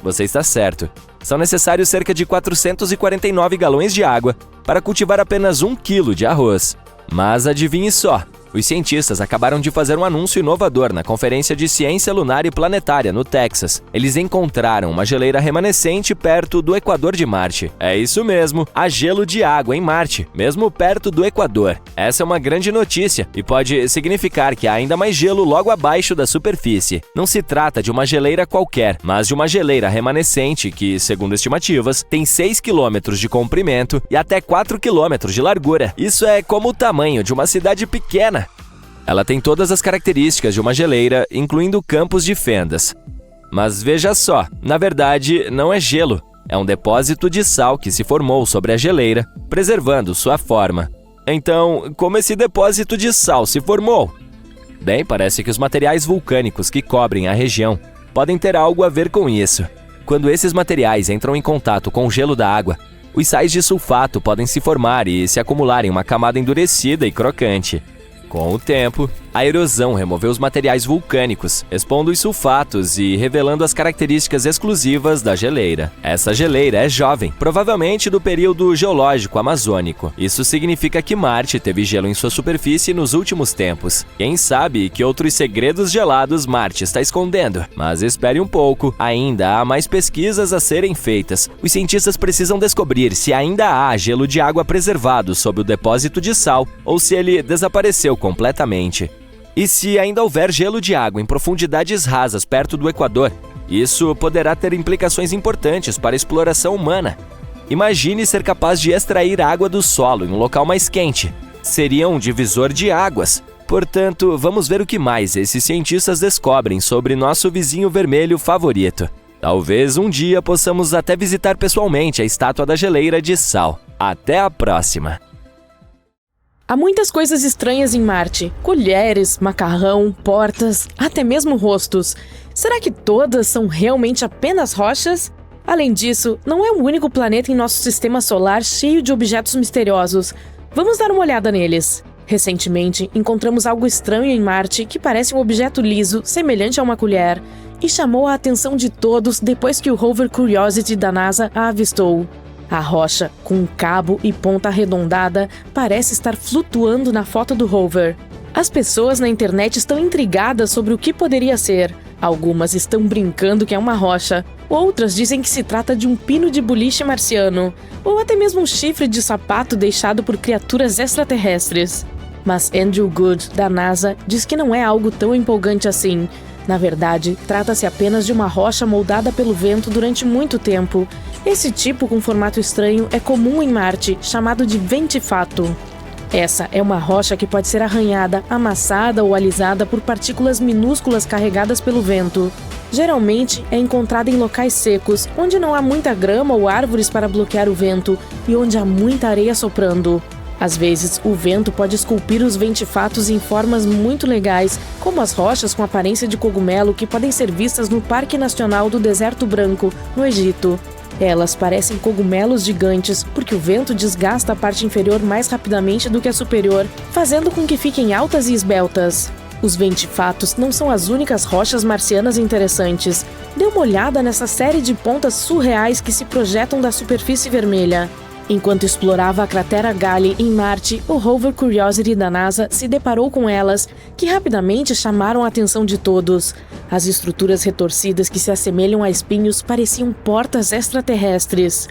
Você está certo. São necessários cerca de 449 galões de água para cultivar apenas 1 quilo de arroz. Mas adivinhe só, os cientistas acabaram de fazer um anúncio inovador na Conferência de Ciência Lunar e Planetária, no Texas. Eles encontraram uma geleira remanescente perto do Equador de Marte. É isso mesmo, há gelo de água em Marte, mesmo perto do Equador. Essa é uma grande notícia e pode significar que há ainda mais gelo logo abaixo da superfície. Não se trata de uma geleira qualquer, mas de uma geleira remanescente que, segundo estimativas, tem 6 km de comprimento e até 4 km de largura. Isso é como o tamanho de uma cidade pequena. Ela tem todas as características de uma geleira, incluindo campos de fendas. Mas veja só, na verdade, não é gelo. É um depósito de sal que se formou sobre a geleira, preservando sua forma. Então, como esse depósito de sal se formou? Bem, parece que os materiais vulcânicos que cobrem a região podem ter algo a ver com isso. Quando esses materiais entram em contato com o gelo da água, os sais de sulfato podem se formar e se acumular em uma camada endurecida e crocante. Com o tempo, a erosão removeu os materiais vulcânicos, expondo os sulfatos e revelando as características exclusivas da geleira. Essa geleira é jovem, provavelmente do período geológico amazônico. Isso significa que Marte teve gelo em sua superfície nos últimos tempos. Quem sabe que outros segredos gelados Marte está escondendo? Mas espere um pouco, ainda há mais pesquisas a serem feitas. Os cientistas precisam descobrir se ainda há gelo de água preservado sob o depósito de sal ou se ele desapareceu completamente. E se ainda houver gelo de água em profundidades rasas perto do Equador, isso poderá ter implicações importantes para a exploração humana. Imagine ser capaz de extrair água do solo em um local mais quente. Seria um divisor de águas. Portanto, vamos ver o que mais esses cientistas descobrem sobre nosso vizinho vermelho favorito. Talvez um dia possamos até visitar pessoalmente a estátua da geleira de sal. Até a próxima! Há muitas coisas estranhas em Marte. Colheres, macarrão, portas, até mesmo rostos. Será que todas são realmente apenas rochas? Além disso, não é o único planeta em nosso sistema solar cheio de objetos misteriosos. Vamos dar uma olhada neles. Recentemente, encontramos algo estranho em Marte que parece um objeto liso, semelhante a uma colher, e chamou a atenção de todos depois que o rover Curiosity da NASA a avistou. A rocha, com um cabo e ponta arredondada, parece estar flutuando na foto do rover. As pessoas na internet estão intrigadas sobre o que poderia ser. Algumas estão brincando que é uma rocha, outras dizem que se trata de um pino de boliche marciano, ou até mesmo um chifre de sapato deixado por criaturas extraterrestres. Mas Andrew Good, da NASA, diz que não é algo tão empolgante assim. Na verdade, trata-se apenas de uma rocha moldada pelo vento durante muito tempo. Esse tipo com formato estranho é comum em Marte, chamado de ventifato. Essa é uma rocha que pode ser arranhada, amassada ou alisada por partículas minúsculas carregadas pelo vento. Geralmente é encontrada em locais secos, onde não há muita grama ou árvores para bloquear o vento e onde há muita areia soprando. Às vezes, o vento pode esculpir os ventifatos em formas muito legais, como as rochas com aparência de cogumelo que podem ser vistas no Parque Nacional do Deserto Branco, no Egito. Elas parecem cogumelos gigantes porque o vento desgasta a parte inferior mais rapidamente do que a superior, fazendo com que fiquem altas e esbeltas. Os ventifatos não são as únicas rochas marcianas interessantes. Dê uma olhada nessa série de pontas surreais que se projetam da superfície vermelha. Enquanto explorava a cratera Gali em Marte, o rover Curiosity da NASA se deparou com elas, que rapidamente chamaram a atenção de todos. As estruturas retorcidas que se assemelham a espinhos pareciam portas extraterrestres.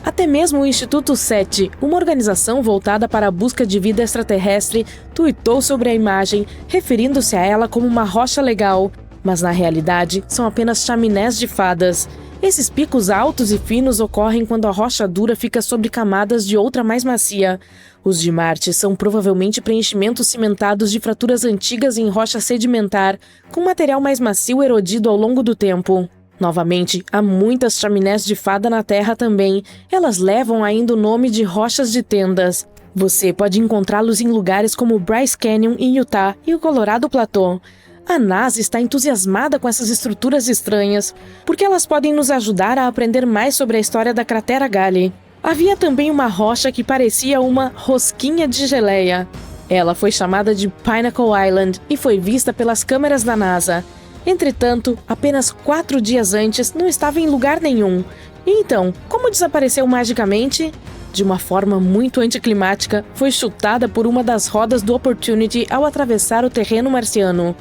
Até mesmo o Instituto SETI, uma organização voltada para a busca de vida extraterrestre, tuitou sobre a imagem, referindo-se a ela como uma rocha legal. Mas na realidade, são apenas chaminés de fadas. Esses picos altos e finos ocorrem quando a rocha dura fica sobre camadas de outra mais macia. Os de Marte são provavelmente preenchimentos cimentados de fraturas antigas em rocha sedimentar, com material mais macio erodido ao longo do tempo. Novamente, há muitas chaminés de fada na Terra também. Elas levam ainda o nome de rochas de tendas. Você pode encontrá-los em lugares como Bryce Canyon em Utah e o Colorado Plateau. A NASA está entusiasmada com essas estruturas estranhas, porque elas podem nos ajudar a aprender mais sobre a história da cratera Gali. Havia também uma rocha que parecia uma rosquinha de geleia. Ela foi chamada de Pinnacle Island e foi vista pelas câmeras da NASA. Entretanto, apenas 4 dias antes, não estava em lugar nenhum. E então, como desapareceu magicamente? De uma forma muito anticlimática, foi chutada por uma das rodas do Opportunity ao atravessar o terreno marciano.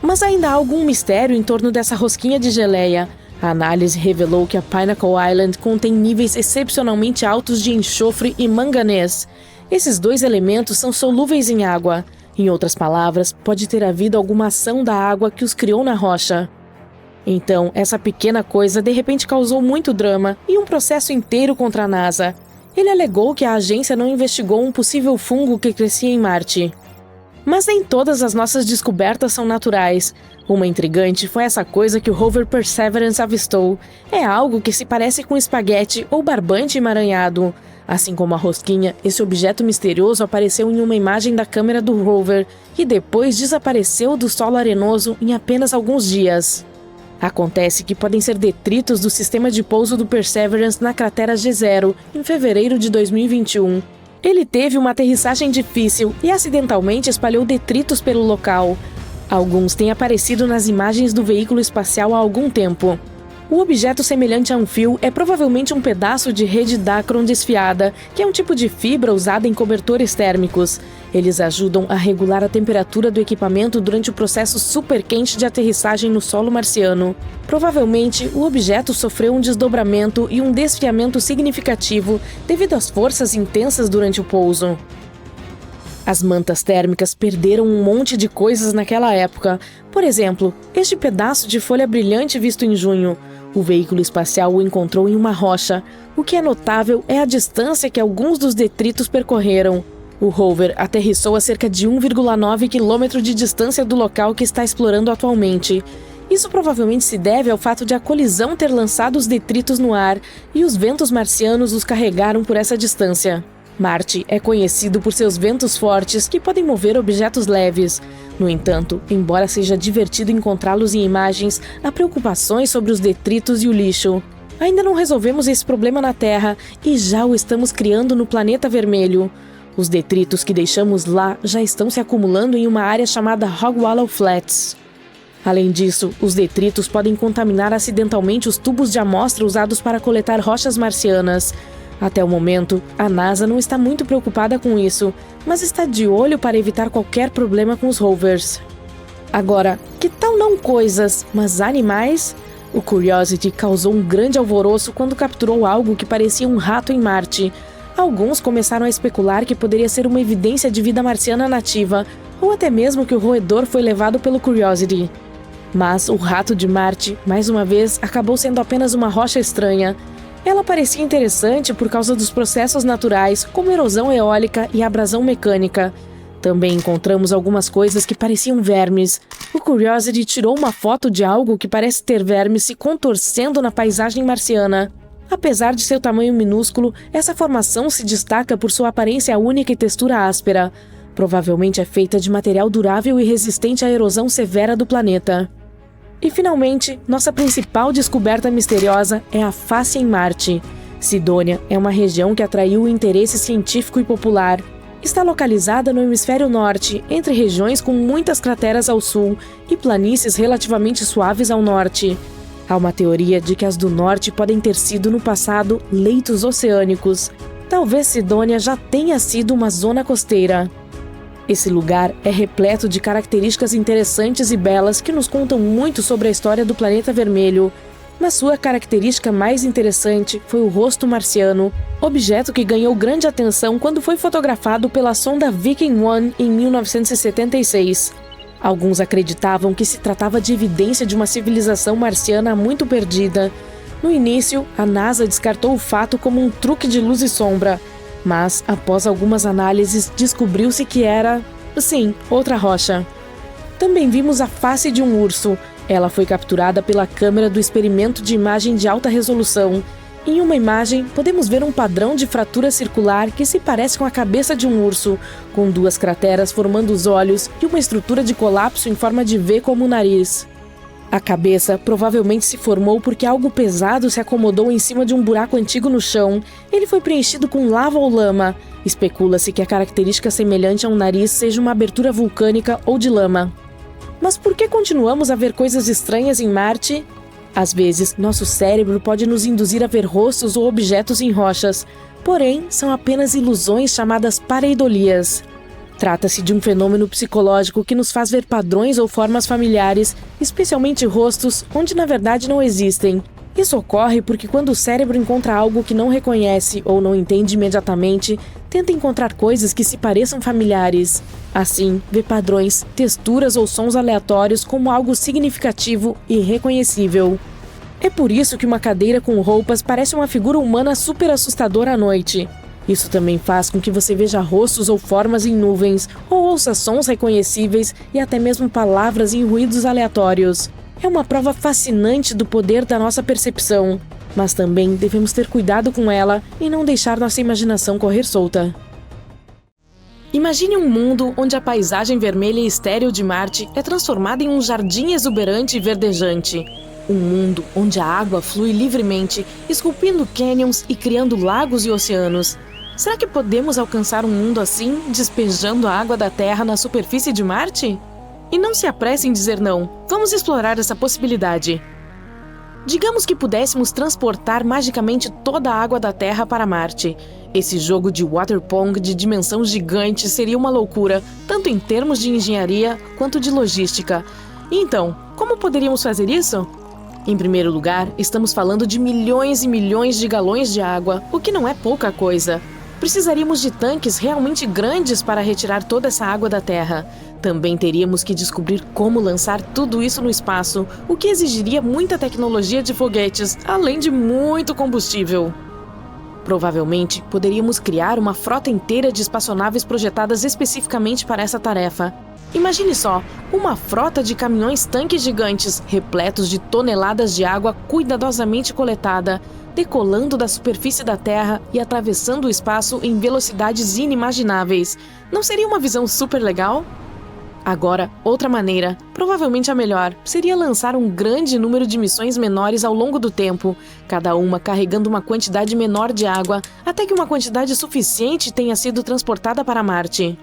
Mas ainda há algum mistério em torno dessa rosquinha de geleia. A análise revelou que a Pinnacle Island contém níveis excepcionalmente altos de enxofre e manganês. Esses dois elementos são solúveis em água. Em outras palavras, pode ter havido alguma ação da água que os criou na rocha. Então, essa pequena coisa de repente causou muito drama e um processo inteiro contra a NASA. Ele alegou que a agência não investigou um possível fungo que crescia em Marte. Mas nem todas as nossas descobertas são naturais. Uma intrigante foi essa coisa que o rover Perseverance avistou. É algo que se parece com espaguete ou barbante emaranhado. Assim como a rosquinha, esse objeto misterioso apareceu em uma imagem da câmera do rover e depois desapareceu do solo arenoso em apenas alguns dias. Acontece que podem ser detritos do sistema de pouso do Perseverance na cratera G0, em fevereiro de 2021. Ele teve uma aterrissagem difícil e acidentalmente espalhou detritos pelo local. Alguns têm aparecido nas imagens do veículo espacial há algum tempo. O objeto semelhante a um fio é provavelmente um pedaço de rede Dacron desfiada, que é um tipo de fibra usada em cobertores térmicos. Eles ajudam a regular a temperatura do equipamento durante o processo super quente de aterrissagem no solo marciano. Provavelmente, o objeto sofreu um desdobramento e um desfiamento significativo devido às forças intensas durante o pouso. As mantas térmicas perderam um monte de coisas naquela época. Por exemplo, este pedaço de folha brilhante visto em junho. O veículo espacial o encontrou em uma rocha. O que é notável é a distância que alguns dos detritos percorreram. O rover aterrissou a cerca de 1,9 km de distância do local que está explorando atualmente. Isso provavelmente se deve ao fato de a colisão ter lançado os detritos no ar e os ventos marcianos os carregaram por essa distância. Marte é conhecido por seus ventos fortes que podem mover objetos leves. No entanto, embora seja divertido encontrá-los em imagens, há preocupações sobre os detritos e o lixo. Ainda não resolvemos esse problema na Terra e já o estamos criando no planeta vermelho. Os detritos que deixamos lá já estão se acumulando em uma área chamada Hogwallow Flats. Além disso, os detritos podem contaminar acidentalmente os tubos de amostra usados para coletar rochas marcianas. Até o momento, a NASA não está muito preocupada com isso, mas está de olho para evitar qualquer problema com os rovers. Agora, que tal não coisas, mas animais? O Curiosity causou um grande alvoroço quando capturou algo que parecia um rato em Marte. Alguns começaram a especular que poderia ser uma evidência de vida marciana nativa, ou até mesmo que o roedor foi levado pelo Curiosity. Mas o rato de Marte, mais uma vez, acabou sendo apenas uma rocha estranha. Ela parecia interessante por causa dos processos naturais, como erosão eólica e abrasão mecânica. Também encontramos algumas coisas que pareciam vermes. O Curiosity tirou uma foto de algo que parece ter vermes se contorcendo na paisagem marciana. Apesar de seu tamanho minúsculo, essa formação se destaca por sua aparência única e textura áspera. Provavelmente é feita de material durável e resistente à erosão severa do planeta. E finalmente, nossa principal descoberta misteriosa é a face em Marte. Sidônia é uma região que atraiu o interesse científico e popular. Está localizada no hemisfério norte, entre regiões com muitas crateras ao sul e planícies relativamente suaves ao norte. Há uma teoria de que as do norte podem ter sido, no passado, leitos oceânicos. Talvez Sidônia já tenha sido uma zona costeira. Esse lugar é repleto de características interessantes e belas que nos contam muito sobre a história do planeta vermelho. Mas sua característica mais interessante foi o rosto marciano, objeto que ganhou grande atenção quando foi fotografado pela sonda Viking 1 em 1976. Alguns acreditavam que se tratava de evidência de uma civilização marciana muito perdida. No início, a NASA descartou o fato como um truque de luz e sombra, mas, após algumas análises, descobriu-se que era, sim, outra rocha. Também vimos a face de um urso. Ela foi capturada pela câmera do experimento de imagem de alta resolução. Em uma imagem, podemos ver um padrão de fratura circular que se parece com a cabeça de um urso, com duas crateras formando os olhos e uma estrutura de colapso em forma de V como o nariz. A cabeça provavelmente se formou porque algo pesado se acomodou em cima de um buraco antigo no chão. Ele foi preenchido com lava ou lama. Especula-se que a característica semelhante a um nariz seja uma abertura vulcânica ou de lama. Mas por que continuamos a ver coisas estranhas em Marte? Às vezes, nosso cérebro pode nos induzir a ver rostos ou objetos em rochas, porém, são apenas ilusões chamadas pareidolias. Trata-se de um fenômeno psicológico que nos faz ver padrões ou formas familiares, especialmente rostos, onde na verdade não existem. Isso ocorre porque quando o cérebro encontra algo que não reconhece ou não entende imediatamente, tenta encontrar coisas que se pareçam familiares. Assim, vê padrões, texturas ou sons aleatórios como algo significativo e reconhecível. É por isso que uma cadeira com roupas parece uma figura humana super assustadora à noite. Isso também faz com que você veja rostos ou formas em nuvens, ou ouça sons reconhecíveis e até mesmo palavras em ruídos aleatórios. É uma prova fascinante do poder da nossa percepção, mas também devemos ter cuidado com ela e não deixar nossa imaginação correr solta. Imagine um mundo onde a paisagem vermelha e estéril de Marte é transformada em um jardim exuberante e verdejante. Um mundo onde a água flui livremente, esculpindo cânions e criando lagos e oceanos. Será que podemos alcançar um mundo assim, despejando a água da Terra na superfície de Marte? E não se apresse em dizer não. Vamos explorar essa possibilidade. Digamos que pudéssemos transportar magicamente toda a água da Terra para Marte. Esse jogo de water pong de dimensão gigante seria uma loucura, tanto em termos de engenharia quanto de logística. E então, como poderíamos fazer isso? Em primeiro lugar, estamos falando de milhões e milhões de galões de água, o que não é pouca coisa. Precisaríamos de tanques realmente grandes para retirar toda essa água da Terra. Também teríamos que descobrir como lançar tudo isso no espaço, o que exigiria muita tecnologia de foguetes, além de muito combustível. Provavelmente, poderíamos criar uma frota inteira de espaçonaves projetadas especificamente para essa tarefa. Imagine só, uma frota de caminhões-tanques gigantes, repletos de toneladas de água cuidadosamente coletada, decolando da superfície da Terra e atravessando o espaço em velocidades inimagináveis. Não seria uma visão super legal? Agora, outra maneira, provavelmente a melhor, seria lançar um grande número de missões menores ao longo do tempo, cada uma carregando uma quantidade menor de água, até que uma quantidade suficiente tenha sido transportada para Marte.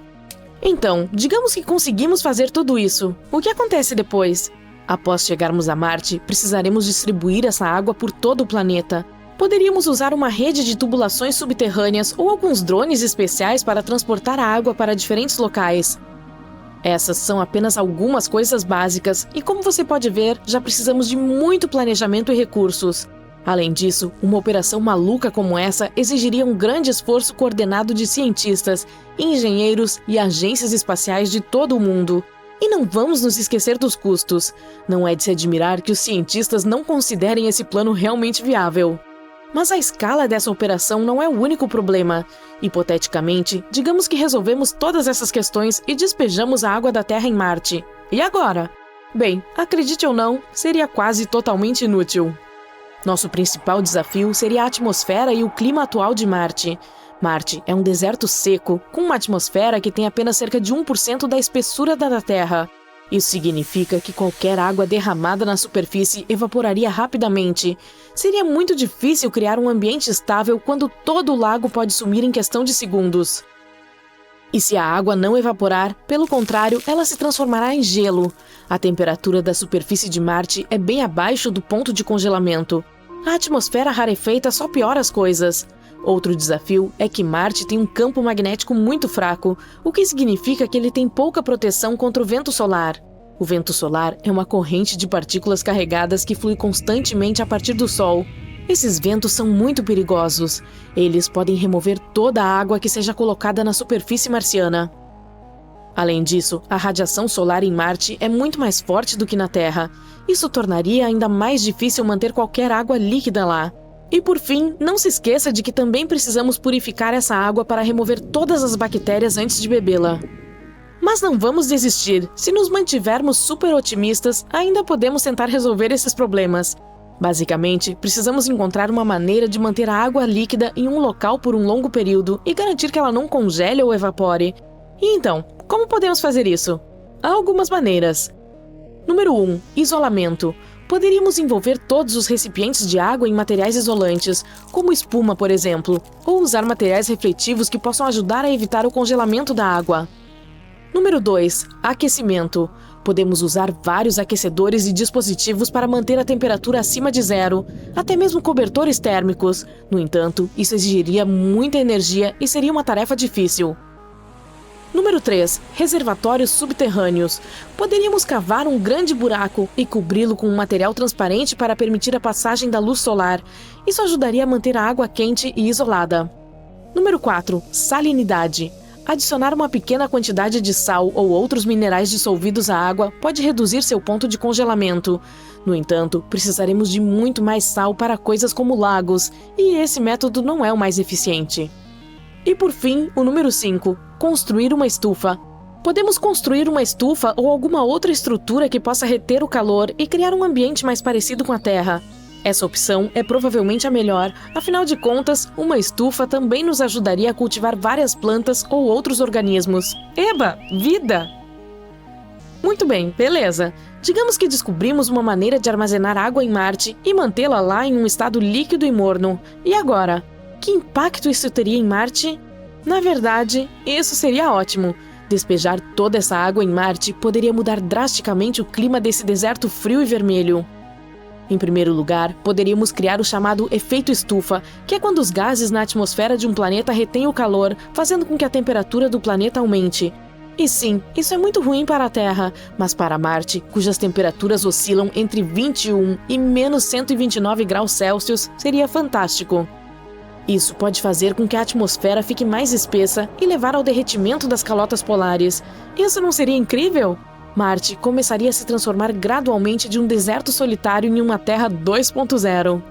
Então, digamos que conseguimos fazer tudo isso. O que acontece depois? Após chegarmos a Marte, precisaremos distribuir essa água por todo o planeta. Poderíamos usar uma rede de tubulações subterrâneas ou alguns drones especiais para transportar a água para diferentes locais. Essas são apenas algumas coisas básicas e, como você pode ver, já precisamos de muito planejamento e recursos. Além disso, uma operação maluca como essa exigiria um grande esforço coordenado de cientistas, engenheiros e agências espaciais de todo o mundo. E não vamos nos esquecer dos custos. Não é de se admirar que os cientistas não considerem esse plano realmente viável. Mas a escala dessa operação não é o único problema. Hipoteticamente, digamos que resolvemos todas essas questões e despejamos a água da Terra em Marte. E agora? Bem, acredite ou não, seria quase totalmente inútil. Nosso principal desafio seria a atmosfera e o clima atual de Marte. Marte é um deserto seco, com uma atmosfera que tem apenas cerca de 1% da espessura da Terra. Isso significa que qualquer água derramada na superfície evaporaria rapidamente. Seria muito difícil criar um ambiente estável quando todo o lago pode sumir em questão de segundos. E se a água não evaporar, pelo contrário, ela se transformará em gelo. A temperatura da superfície de Marte é bem abaixo do ponto de congelamento. A atmosfera rarefeita só piora as coisas. Outro desafio é que Marte tem um campo magnético muito fraco, o que significa que ele tem pouca proteção contra o vento solar. O vento solar é uma corrente de partículas carregadas que flui constantemente a partir do Sol. Esses ventos são muito perigosos. Eles podem remover toda a água que seja colocada na superfície marciana. Além disso, a radiação solar em Marte é muito mais forte do que na Terra. Isso tornaria ainda mais difícil manter qualquer água líquida lá. E por fim, não se esqueça de que também precisamos purificar essa água para remover todas as bactérias antes de bebê-la. Mas não vamos desistir. Se nos mantivermos super otimistas, ainda podemos tentar resolver esses problemas. Basicamente, precisamos encontrar uma maneira de manter a água líquida em um local por um longo período e garantir que ela não congele ou evapore. E então, como podemos fazer isso? Há algumas maneiras. Número 1. Isolamento. Poderíamos envolver todos os recipientes de água em materiais isolantes, como espuma, por exemplo, ou usar materiais refletivos que possam ajudar a evitar o congelamento da água. Número 2. Aquecimento. Podemos usar vários aquecedores e dispositivos para manter a temperatura acima de zero, até mesmo cobertores térmicos. No entanto, isso exigiria muita energia e seria uma tarefa difícil. Número 3. Reservatórios subterrâneos. Poderíamos cavar um grande buraco e cobri-lo com um material transparente para permitir a passagem da luz solar. Isso ajudaria a manter a água quente e isolada. Número 4. Salinidade. Adicionar uma pequena quantidade de sal ou outros minerais dissolvidos à água pode reduzir seu ponto de congelamento. No entanto, precisaremos de muito mais sal para coisas como lagos, e esse método não é o mais eficiente. E por fim, o número 5. Construir uma estufa. Podemos construir uma estufa ou alguma outra estrutura que possa reter o calor e criar um ambiente mais parecido com a Terra. Essa opção é provavelmente a melhor, afinal de contas, uma estufa também nos ajudaria a cultivar várias plantas ou outros organismos. Eba! Vida! Muito bem, beleza. Digamos que descobrimos uma maneira de armazenar água em Marte e mantê-la lá em um estado líquido e morno. E agora? Que impacto isso teria em Marte? Na verdade, isso seria ótimo. Despejar toda essa água em Marte poderia mudar drasticamente o clima desse deserto frio e vermelho. Em primeiro lugar, poderíamos criar o chamado efeito estufa, que é quando os gases na atmosfera de um planeta retêm o calor, fazendo com que a temperatura do planeta aumente. E sim, isso é muito ruim para a Terra, mas para Marte, cujas temperaturas oscilam entre 21 e menos 129 graus Celsius, seria fantástico. Isso pode fazer com que a atmosfera fique mais espessa e levar ao derretimento das calotas polares. Isso não seria incrível? Marte começaria a se transformar gradualmente de um deserto solitário em uma Terra 2.0.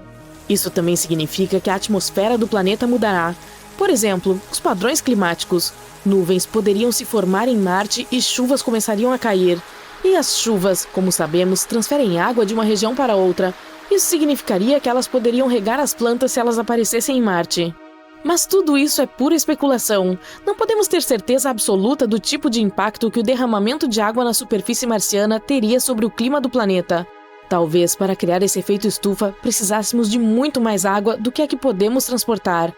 Isso também significa que a atmosfera do planeta mudará. Por exemplo, os padrões climáticos. Nuvens poderiam se formar em Marte e chuvas começariam a cair. E as chuvas, como sabemos, transferem água de uma região para outra. Isso significaria que elas poderiam regar as plantas se elas aparecessem em Marte. Mas tudo isso é pura especulação. Não podemos ter certeza absoluta do tipo de impacto que o derramamento de água na superfície marciana teria sobre o clima do planeta. Talvez, para criar esse efeito estufa, precisássemos de muito mais água do que a que podemos transportar.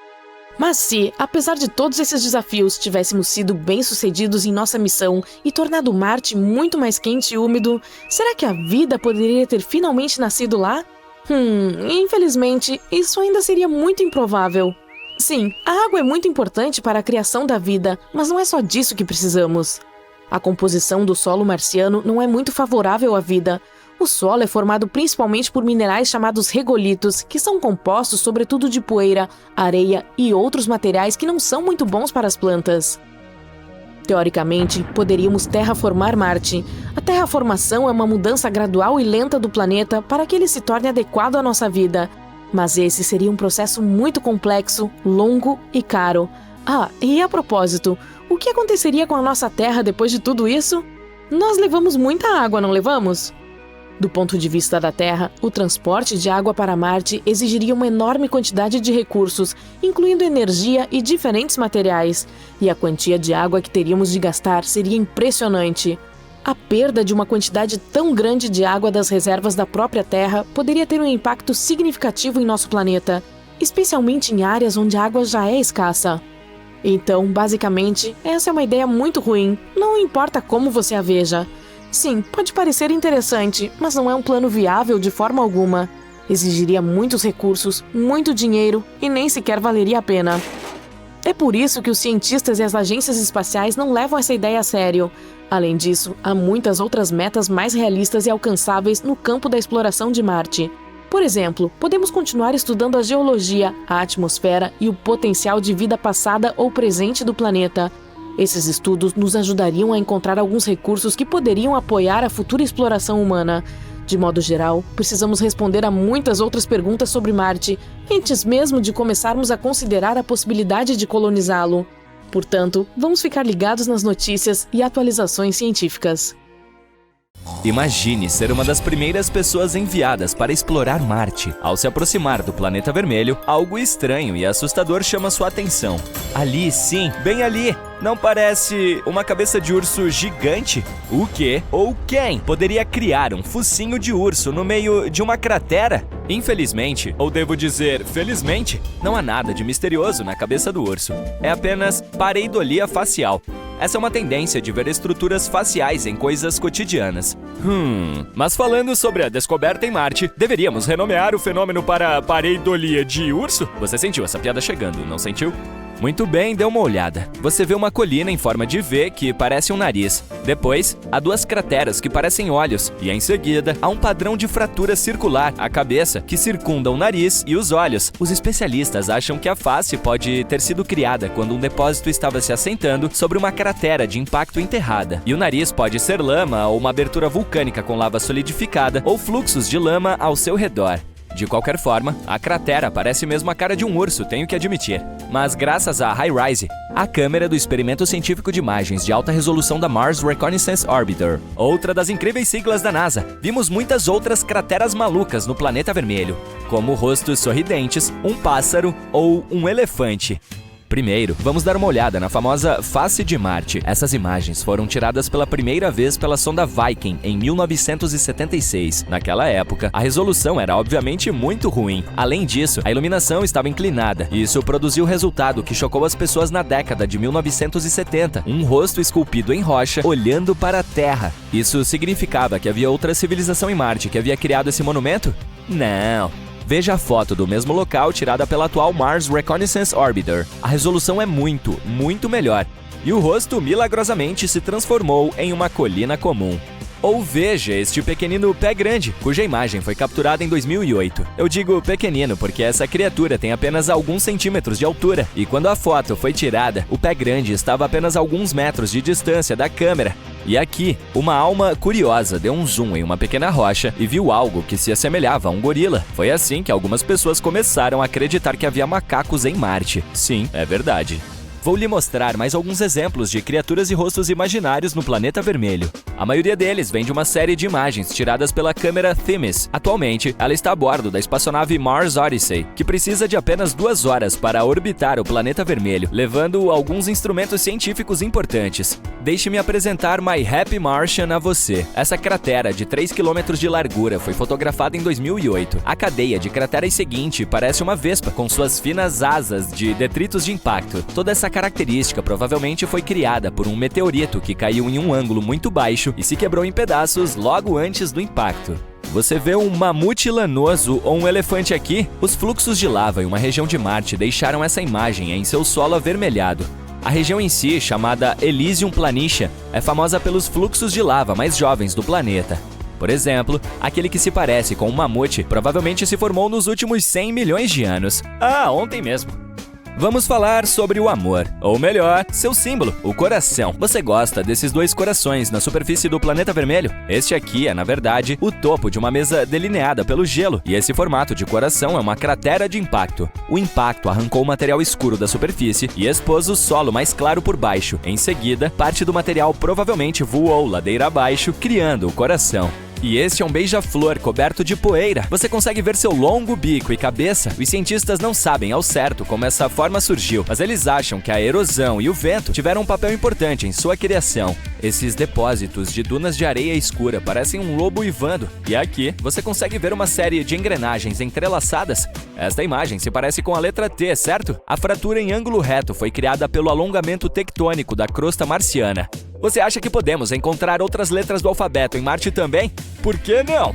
Mas se, apesar de todos esses desafios, tivéssemos sido bem-sucedidos em nossa missão e tornado Marte muito mais quente e úmido, será que a vida poderia ter finalmente nascido lá? Infelizmente, isso ainda seria muito improvável. Sim, a água é muito importante para a criação da vida, mas não é só disso que precisamos. A composição do solo marciano não é muito favorável à vida. O solo é formado principalmente por minerais chamados regolitos, que são compostos sobretudo de poeira, areia e outros materiais que não são muito bons para as plantas. Teoricamente, poderíamos terraformar Marte. A terraformação é uma mudança gradual e lenta do planeta para que ele se torne adequado à nossa vida. Mas esse seria um processo muito complexo, longo e caro. E a propósito, o que aconteceria com a nossa Terra depois de tudo isso? Nós levamos muita água, não levamos? Do ponto de vista da Terra, o transporte de água para Marte exigiria uma enorme quantidade de recursos, incluindo energia e diferentes materiais, e a quantia de água que teríamos de gastar seria impressionante. A perda de uma quantidade tão grande de água das reservas da própria Terra poderia ter um impacto significativo em nosso planeta, especialmente em áreas onde a água já é escassa. Então, basicamente, essa é uma ideia muito ruim, não importa como você a veja. Sim, pode parecer interessante, mas não é um plano viável de forma alguma. Exigiria muitos recursos, muito dinheiro e nem sequer valeria a pena. É por isso que os cientistas e as agências espaciais não levam essa ideia a sério. Além disso, há muitas outras metas mais realistas e alcançáveis no campo da exploração de Marte. Por exemplo, podemos continuar estudando a geologia, a atmosfera e o potencial de vida passada ou presente do planeta. Esses estudos nos ajudariam a encontrar alguns recursos que poderiam apoiar a futura exploração humana. De modo geral, precisamos responder a muitas outras perguntas sobre Marte, antes mesmo de começarmos a considerar a possibilidade de colonizá-lo. Portanto, vamos ficar ligados nas notícias e atualizações científicas. Imagine ser uma das primeiras pessoas enviadas para explorar Marte. Ao se aproximar do planeta vermelho, algo estranho e assustador chama sua atenção. Ali, sim, bem ali! Não parece uma cabeça de urso gigante? O quê ou quem poderia criar um focinho de urso no meio de uma cratera? Infelizmente, ou devo dizer felizmente, não há nada de misterioso na cabeça do urso. É apenas pareidolia facial. Essa é uma tendência de ver estruturas faciais em coisas cotidianas. Mas falando sobre a descoberta em Marte, deveríamos renomear o fenômeno para pareidolia de urso? Você sentiu essa piada chegando, não sentiu? Muito bem, dê uma olhada. Você vê uma colina em forma de V que parece um nariz. Depois, há duas crateras que parecem olhos. E em seguida, há um padrão de fratura circular, a cabeça, que circunda o nariz e os olhos. Os especialistas acham que a face pode ter sido criada quando um depósito estava se assentando sobre uma cratera de impacto enterrada. E o nariz pode ser lama ou uma abertura vulcânica com lava solidificada ou fluxos de lama ao seu redor. De qualquer forma, a cratera parece mesmo a cara de um urso, tenho que admitir. Mas graças à HiRISE, a câmera do Experimento Científico de Imagens de Alta Resolução da Mars Reconnaissance Orbiter, outra das incríveis siglas da NASA, vimos muitas outras crateras malucas no planeta vermelho, como rostos sorridentes, um pássaro ou um elefante. Primeiro, vamos dar uma olhada na famosa face de Marte. Essas imagens foram tiradas pela primeira vez pela sonda Viking em 1976. Naquela época, a resolução era obviamente muito ruim. Além disso, a iluminação estava inclinada, e isso produziu o resultado que chocou as pessoas na década de 1970. Um rosto esculpido em rocha, olhando para a Terra. Isso significava que havia outra civilização em Marte que havia criado esse monumento? Não. Veja a foto do mesmo local tirada pela atual Mars Reconnaissance Orbiter. A resolução é muito, muito melhor. E o rosto milagrosamente se transformou em uma colina comum. Ou veja este pequenino pé grande, cuja imagem foi capturada em 2008. Eu digo pequenino porque essa criatura tem apenas alguns centímetros de altura. E quando a foto foi tirada, o pé grande estava a apenas alguns metros de distância da câmera. E aqui, uma alma curiosa deu um zoom em uma pequena rocha e viu algo que se assemelhava a um gorila. Foi assim que algumas pessoas começaram a acreditar que havia macacos em Marte. Sim, é verdade. Vou lhe mostrar mais alguns exemplos de criaturas e rostos imaginários no planeta vermelho. A maioria deles vem de uma série de imagens tiradas pela câmera Themis. Atualmente, ela está a bordo da espaçonave Mars Odyssey, que precisa de apenas 2 horas para orbitar o planeta vermelho, levando alguns instrumentos científicos importantes. Deixe-me apresentar My Happy Martian a você. Essa cratera de 3 km de largura foi fotografada em 2008. A cadeia de crateras seguinte parece uma vespa, com suas finas asas de detritos de impacto. Toda essa característica provavelmente foi criada por um meteorito que caiu em um ângulo muito baixo e se quebrou em pedaços logo antes do impacto. Você vê um mamute lanoso ou um elefante aqui? Os fluxos de lava em uma região de Marte deixaram essa imagem em seu solo avermelhado. A região em si, chamada Elysium Planitia, é famosa pelos fluxos de lava mais jovens do planeta. Por exemplo, aquele que se parece com um mamute provavelmente se formou nos últimos 100 milhões de anos. Ontem mesmo. Vamos falar sobre o amor, ou melhor, seu símbolo, o coração. Você gosta desses dois corações na superfície do planeta vermelho? Este aqui é, na verdade, o topo de uma mesa delineada pelo gelo, e esse formato de coração é uma cratera de impacto. O impacto arrancou o material escuro da superfície e expôs o solo mais claro por baixo. Em seguida, parte do material provavelmente voou ladeira abaixo, criando o coração. E este é um beija-flor coberto de poeira. Você consegue ver seu longo bico e cabeça? Os cientistas não sabem ao certo como essa forma surgiu, mas eles acham que a erosão e o vento tiveram um papel importante em sua criação. Esses depósitos de dunas de areia escura parecem um lobo uivando. E aqui, você consegue ver uma série de engrenagens entrelaçadas. Esta imagem se parece com a letra T, certo? A fratura em ângulo reto foi criada pelo alongamento tectônico da crosta marciana. Você acha que podemos encontrar outras letras do alfabeto em Marte também? Por que não?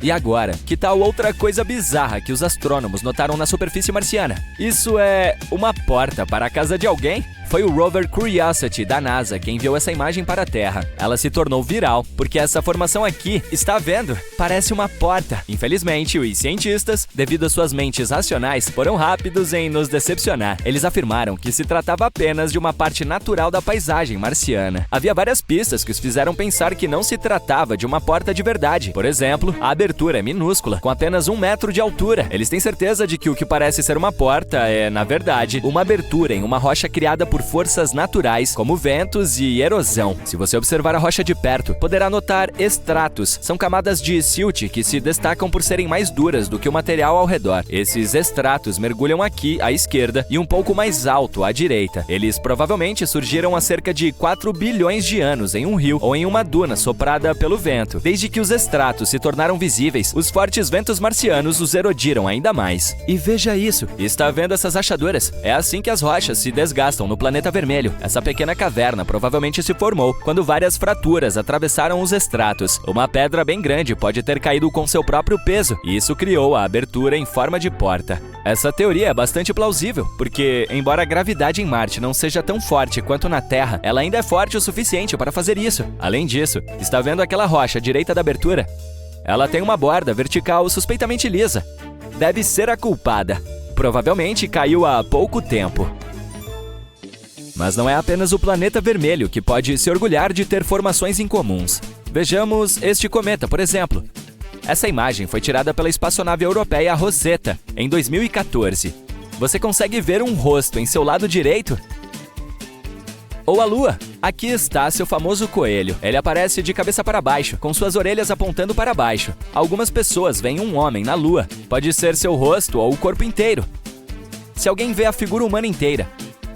E agora, que tal outra coisa bizarra que os astrônomos notaram na superfície marciana? Isso é uma porta para a casa de alguém? Foi o rover Curiosity da NASA que enviou essa imagem para a Terra. Ela se tornou viral porque essa formação aqui, está vendo? Parece uma porta. Infelizmente, os cientistas, devido às suas mentes racionais, foram rápidos em nos decepcionar. Eles afirmaram que se tratava apenas de uma parte natural da paisagem marciana. Havia várias pistas que os fizeram pensar que não se tratava de uma porta de verdade. Por exemplo, a abertura é minúscula, com apenas 1 metro de altura. Eles têm certeza de que o que parece ser uma porta é, na verdade, uma abertura em uma rocha criada por forças naturais, como ventos e erosão. Se você observar a rocha de perto, poderá notar estratos. São camadas de silt que se destacam por serem mais duras do que o material ao redor. Esses estratos mergulham aqui à esquerda e um pouco mais alto à direita. Eles provavelmente surgiram há cerca de 4 bilhões de anos em um rio ou em uma duna soprada pelo vento. Desde que os estratos se tornaram visíveis, os fortes ventos marcianos os erodiram ainda mais. E veja isso, está vendo essas rachaduras? É assim que as rochas se desgastam no planeta vermelho. Essa pequena caverna provavelmente se formou quando várias fraturas atravessaram os estratos. Uma pedra bem grande pode ter caído com seu próprio peso, e isso criou a abertura em forma de porta. Essa teoria é bastante plausível, porque, embora a gravidade em Marte não seja tão forte quanto na Terra, ela ainda é forte o suficiente para fazer isso. Além disso, está vendo aquela rocha à direita da abertura? Ela tem uma borda vertical suspeitamente lisa. Deve ser a culpada. Provavelmente caiu há pouco tempo. Mas não é apenas o planeta vermelho que pode se orgulhar de ter formações incomuns. Vejamos este cometa, por exemplo. Essa imagem foi tirada pela espaçonave europeia Rosetta, em 2014. Você consegue ver um rosto em seu lado direito? Ou a Lua. Aqui está seu famoso coelho. Ele aparece de cabeça para baixo, com suas orelhas apontando para baixo. Algumas pessoas veem um homem na Lua. Pode ser seu rosto ou o corpo inteiro. Se alguém vê a figura humana inteira,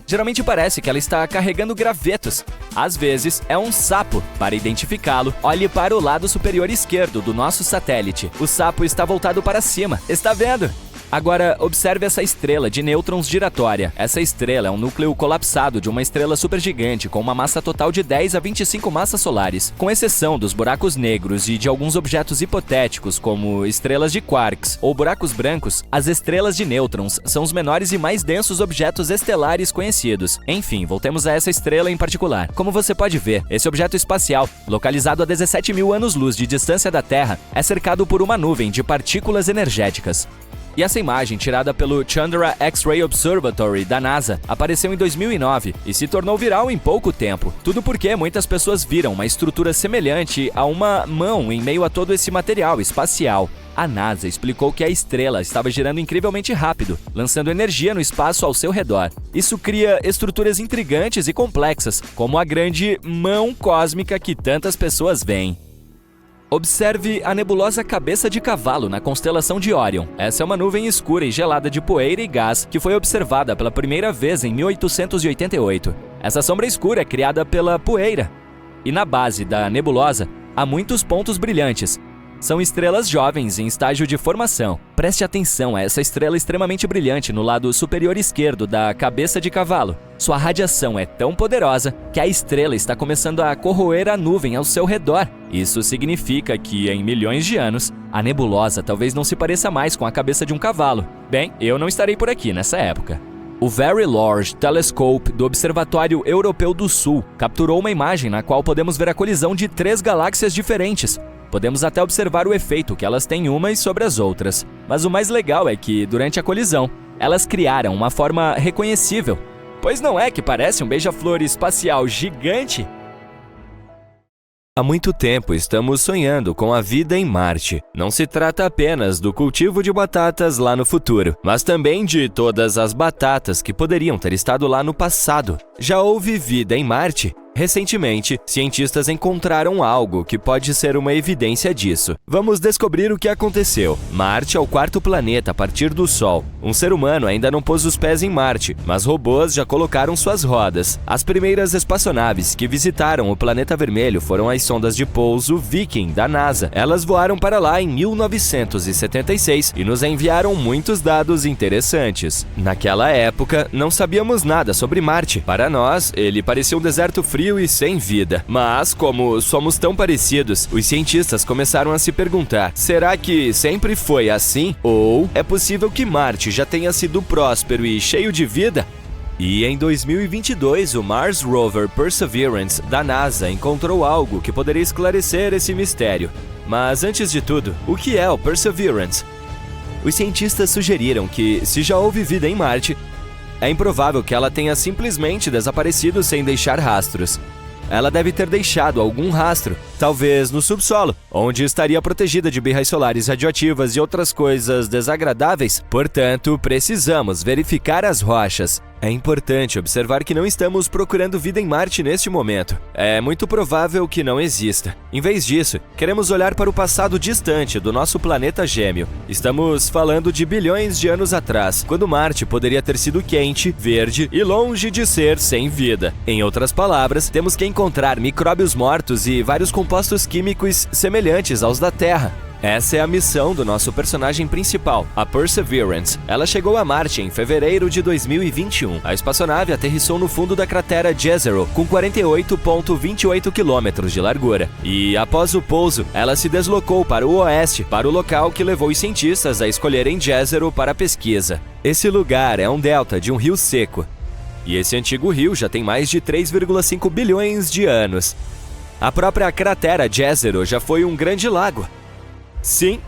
geralmente parece que ela está carregando gravetos. Às vezes, é um sapo. Para identificá-lo, olhe para o lado superior esquerdo do nosso satélite. O sapo está voltado para cima. Está vendo? Agora, observe essa estrela de nêutrons giratória. Essa estrela é um núcleo colapsado de uma estrela supergigante com uma massa total de 10 a 25 massas solares. Com exceção dos buracos negros e de alguns objetos hipotéticos, como estrelas de quarks ou buracos brancos, as estrelas de nêutrons são os menores e mais densos objetos estelares conhecidos. Enfim, voltemos a essa estrela em particular. Como você pode ver, esse objeto espacial, localizado a 17 mil anos-luz de distância da Terra, é cercado por uma nuvem de partículas energéticas. E essa imagem, tirada pelo Chandra X-Ray Observatory da NASA, apareceu em 2009 e se tornou viral em pouco tempo. Tudo porque muitas pessoas viram uma estrutura semelhante a uma mão em meio a todo esse material espacial. A NASA explicou que a estrela estava girando incrivelmente rápido, lançando energia no espaço ao seu redor. Isso cria estruturas intrigantes e complexas, como a grande mão cósmica que tantas pessoas veem. Observe a nebulosa Cabeça de Cavalo na constelação de Órion. Essa é uma nuvem escura e gelada de poeira e gás que foi observada pela primeira vez em 1888. Essa sombra escura é criada pela poeira. E na base da nebulosa há muitos pontos brilhantes. São estrelas jovens em estágio de formação. Preste atenção a essa estrela extremamente brilhante no lado superior esquerdo da cabeça de cavalo. Sua radiação é tão poderosa que a estrela está começando a corroer a nuvem ao seu redor. Isso significa que, em milhões de anos, a nebulosa talvez não se pareça mais com a cabeça de um cavalo. Bem, eu não estarei por aqui nessa época. O Very Large Telescope do Observatório Europeu do Sul capturou uma imagem na qual podemos ver a colisão de 3 galáxias diferentes. Podemos até observar o efeito que elas têm umas sobre as outras. Mas o mais legal é que, durante a colisão, elas criaram uma forma reconhecível. Pois não é que parece um beija-flor espacial gigante? Há muito tempo estamos sonhando com a vida em Marte. Não se trata apenas do cultivo de batatas lá no futuro, mas também de todas as batatas que poderiam ter estado lá no passado. Já houve vida em Marte? Recentemente, cientistas encontraram algo que pode ser uma evidência disso. Vamos descobrir o que aconteceu. Marte é o 4º planeta a partir do Sol. Um ser humano ainda não pôs os pés em Marte, mas robôs já colocaram suas rodas. As primeiras espaçonaves que visitaram o planeta vermelho foram as sondas de pouso Viking da NASA. Elas voaram para lá em 1976 e nos enviaram muitos dados interessantes. Naquela época, não sabíamos nada sobre Marte. Para nós, ele parecia um deserto frio e sem vida. Mas, como somos tão parecidos, os cientistas começaram a se perguntar: será que sempre foi assim? Ou é possível que Marte já tenha sido próspero e cheio de vida? E em 2022, o Mars Rover Perseverance da NASA encontrou algo que poderia esclarecer esse mistério. Mas antes de tudo, o que é o Perseverance? Os cientistas sugeriram que, se já houve vida em Marte, é improvável que ela tenha simplesmente desaparecido sem deixar rastros. Ela deve ter deixado algum rastro, talvez no subsolo, onde estaria protegida de birras solares radioativas e outras coisas desagradáveis. Portanto, precisamos verificar as rochas. É importante observar que não estamos procurando vida em Marte neste momento. É muito provável que não exista. Em vez disso, queremos olhar para o passado distante do nosso planeta gêmeo. Estamos falando de bilhões de anos atrás, quando Marte poderia ter sido quente, verde e longe de ser sem vida. Em outras palavras, temos que encontrar micróbios mortos e vários compostos químicos semelhantes aos da Terra. Essa é a missão do nosso personagem principal, a Perseverance. Ela chegou a Marte em fevereiro de 2021. A espaçonave aterrissou no fundo da cratera Jezero, com 48,28 km de largura. E, após o pouso, ela se deslocou para o oeste, para o local que levou os cientistas a escolherem Jezero para a pesquisa. Esse lugar é um delta de um rio seco. E esse antigo rio já tem mais de 3,5 bilhões de anos. A própria cratera Jezero já foi um grande lago. Sim,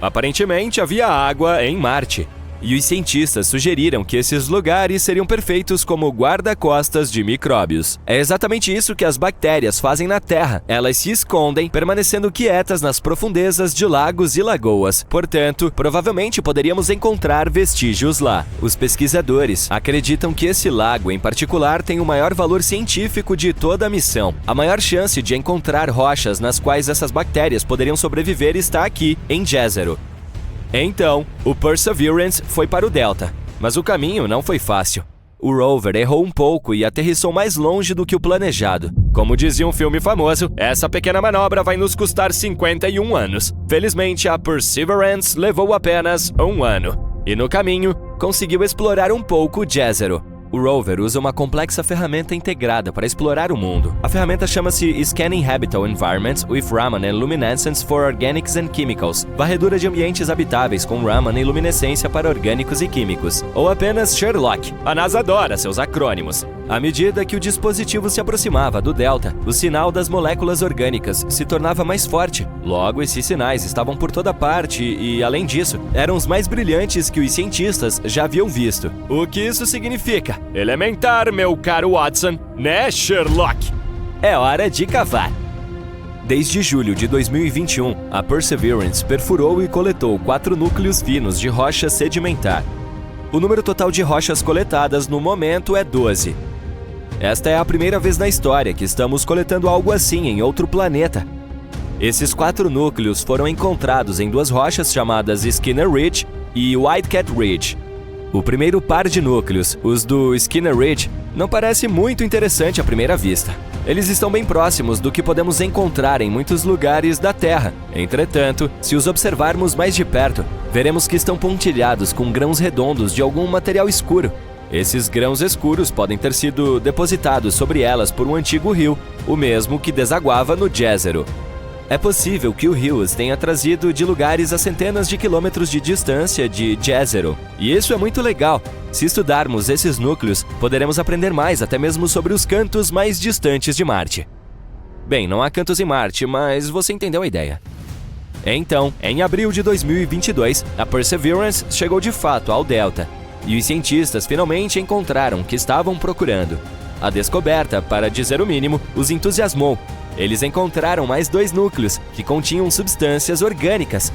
aparentemente havia água em Marte. E os cientistas sugeriram que esses lugares seriam perfeitos como guarda-costas de micróbios. É exatamente isso que as bactérias fazem na Terra. Elas se escondem, permanecendo quietas nas profundezas de lagos e lagoas. Portanto, provavelmente poderíamos encontrar vestígios lá. Os pesquisadores acreditam que esse lago em particular tem o maior valor científico de toda a missão. A maior chance de encontrar rochas nas quais essas bactérias poderiam sobreviver está aqui, em Jezero. Então, o Perseverance foi para o Delta, mas o caminho não foi fácil. O rover errou um pouco e aterrissou mais longe do que o planejado. Como dizia um filme famoso, essa pequena manobra vai nos custar 51 anos. Felizmente, a Perseverance levou apenas 1 ano. E no caminho, conseguiu explorar um pouco Jezero. O rover usa uma complexa ferramenta integrada para explorar o mundo. A ferramenta chama-se Scanning Habitable Environments with Raman and Luminescence for Organics and Chemicals, varredura de ambientes habitáveis com Raman e luminescência para orgânicos e químicos, ou apenas Sherlock. A NASA adora seus acrônimos. À medida que o dispositivo se aproximava do delta, o sinal das moléculas orgânicas se tornava mais forte. Logo, esses sinais estavam por toda parte e, além disso, eram os mais brilhantes que os cientistas já haviam visto. O que isso significa? Elementar, meu caro Watson, né, Sherlock? É hora de cavar. Desde julho de 2021, a Perseverance perfurou e coletou 4 núcleos finos de rocha sedimentar. O número total de rochas coletadas no momento é 12. Esta é a primeira vez na história que estamos coletando algo assim em outro planeta. Esses 4 núcleos foram encontrados em 2 rochas chamadas Skinner Ridge e Whitecat Ridge. O primeiro par de núcleos, os do Skinner Ridge, não parece muito interessante à primeira vista. Eles estão bem próximos do que podemos encontrar em muitos lugares da Terra. Entretanto, se os observarmos mais de perto, veremos que estão pontilhados com grãos redondos de algum material escuro. Esses grãos escuros podem ter sido depositados sobre elas por um antigo rio, o mesmo que desaguava no Jezero. É possível que o rio os tenha trazido de lugares a centenas de quilômetros de distância de Jezero. E isso é muito legal. Se estudarmos esses núcleos, poderemos aprender mais até mesmo sobre os cantos mais distantes de Marte. Bem, não há cantos em Marte, mas você entendeu a ideia. Então, em abril de 2022, a Perseverance chegou de fato ao Delta, e os cientistas finalmente encontraram o que estavam procurando. A descoberta, para dizer o mínimo, os entusiasmou. Eles encontraram mais 2 núcleos, que continham substâncias orgânicas.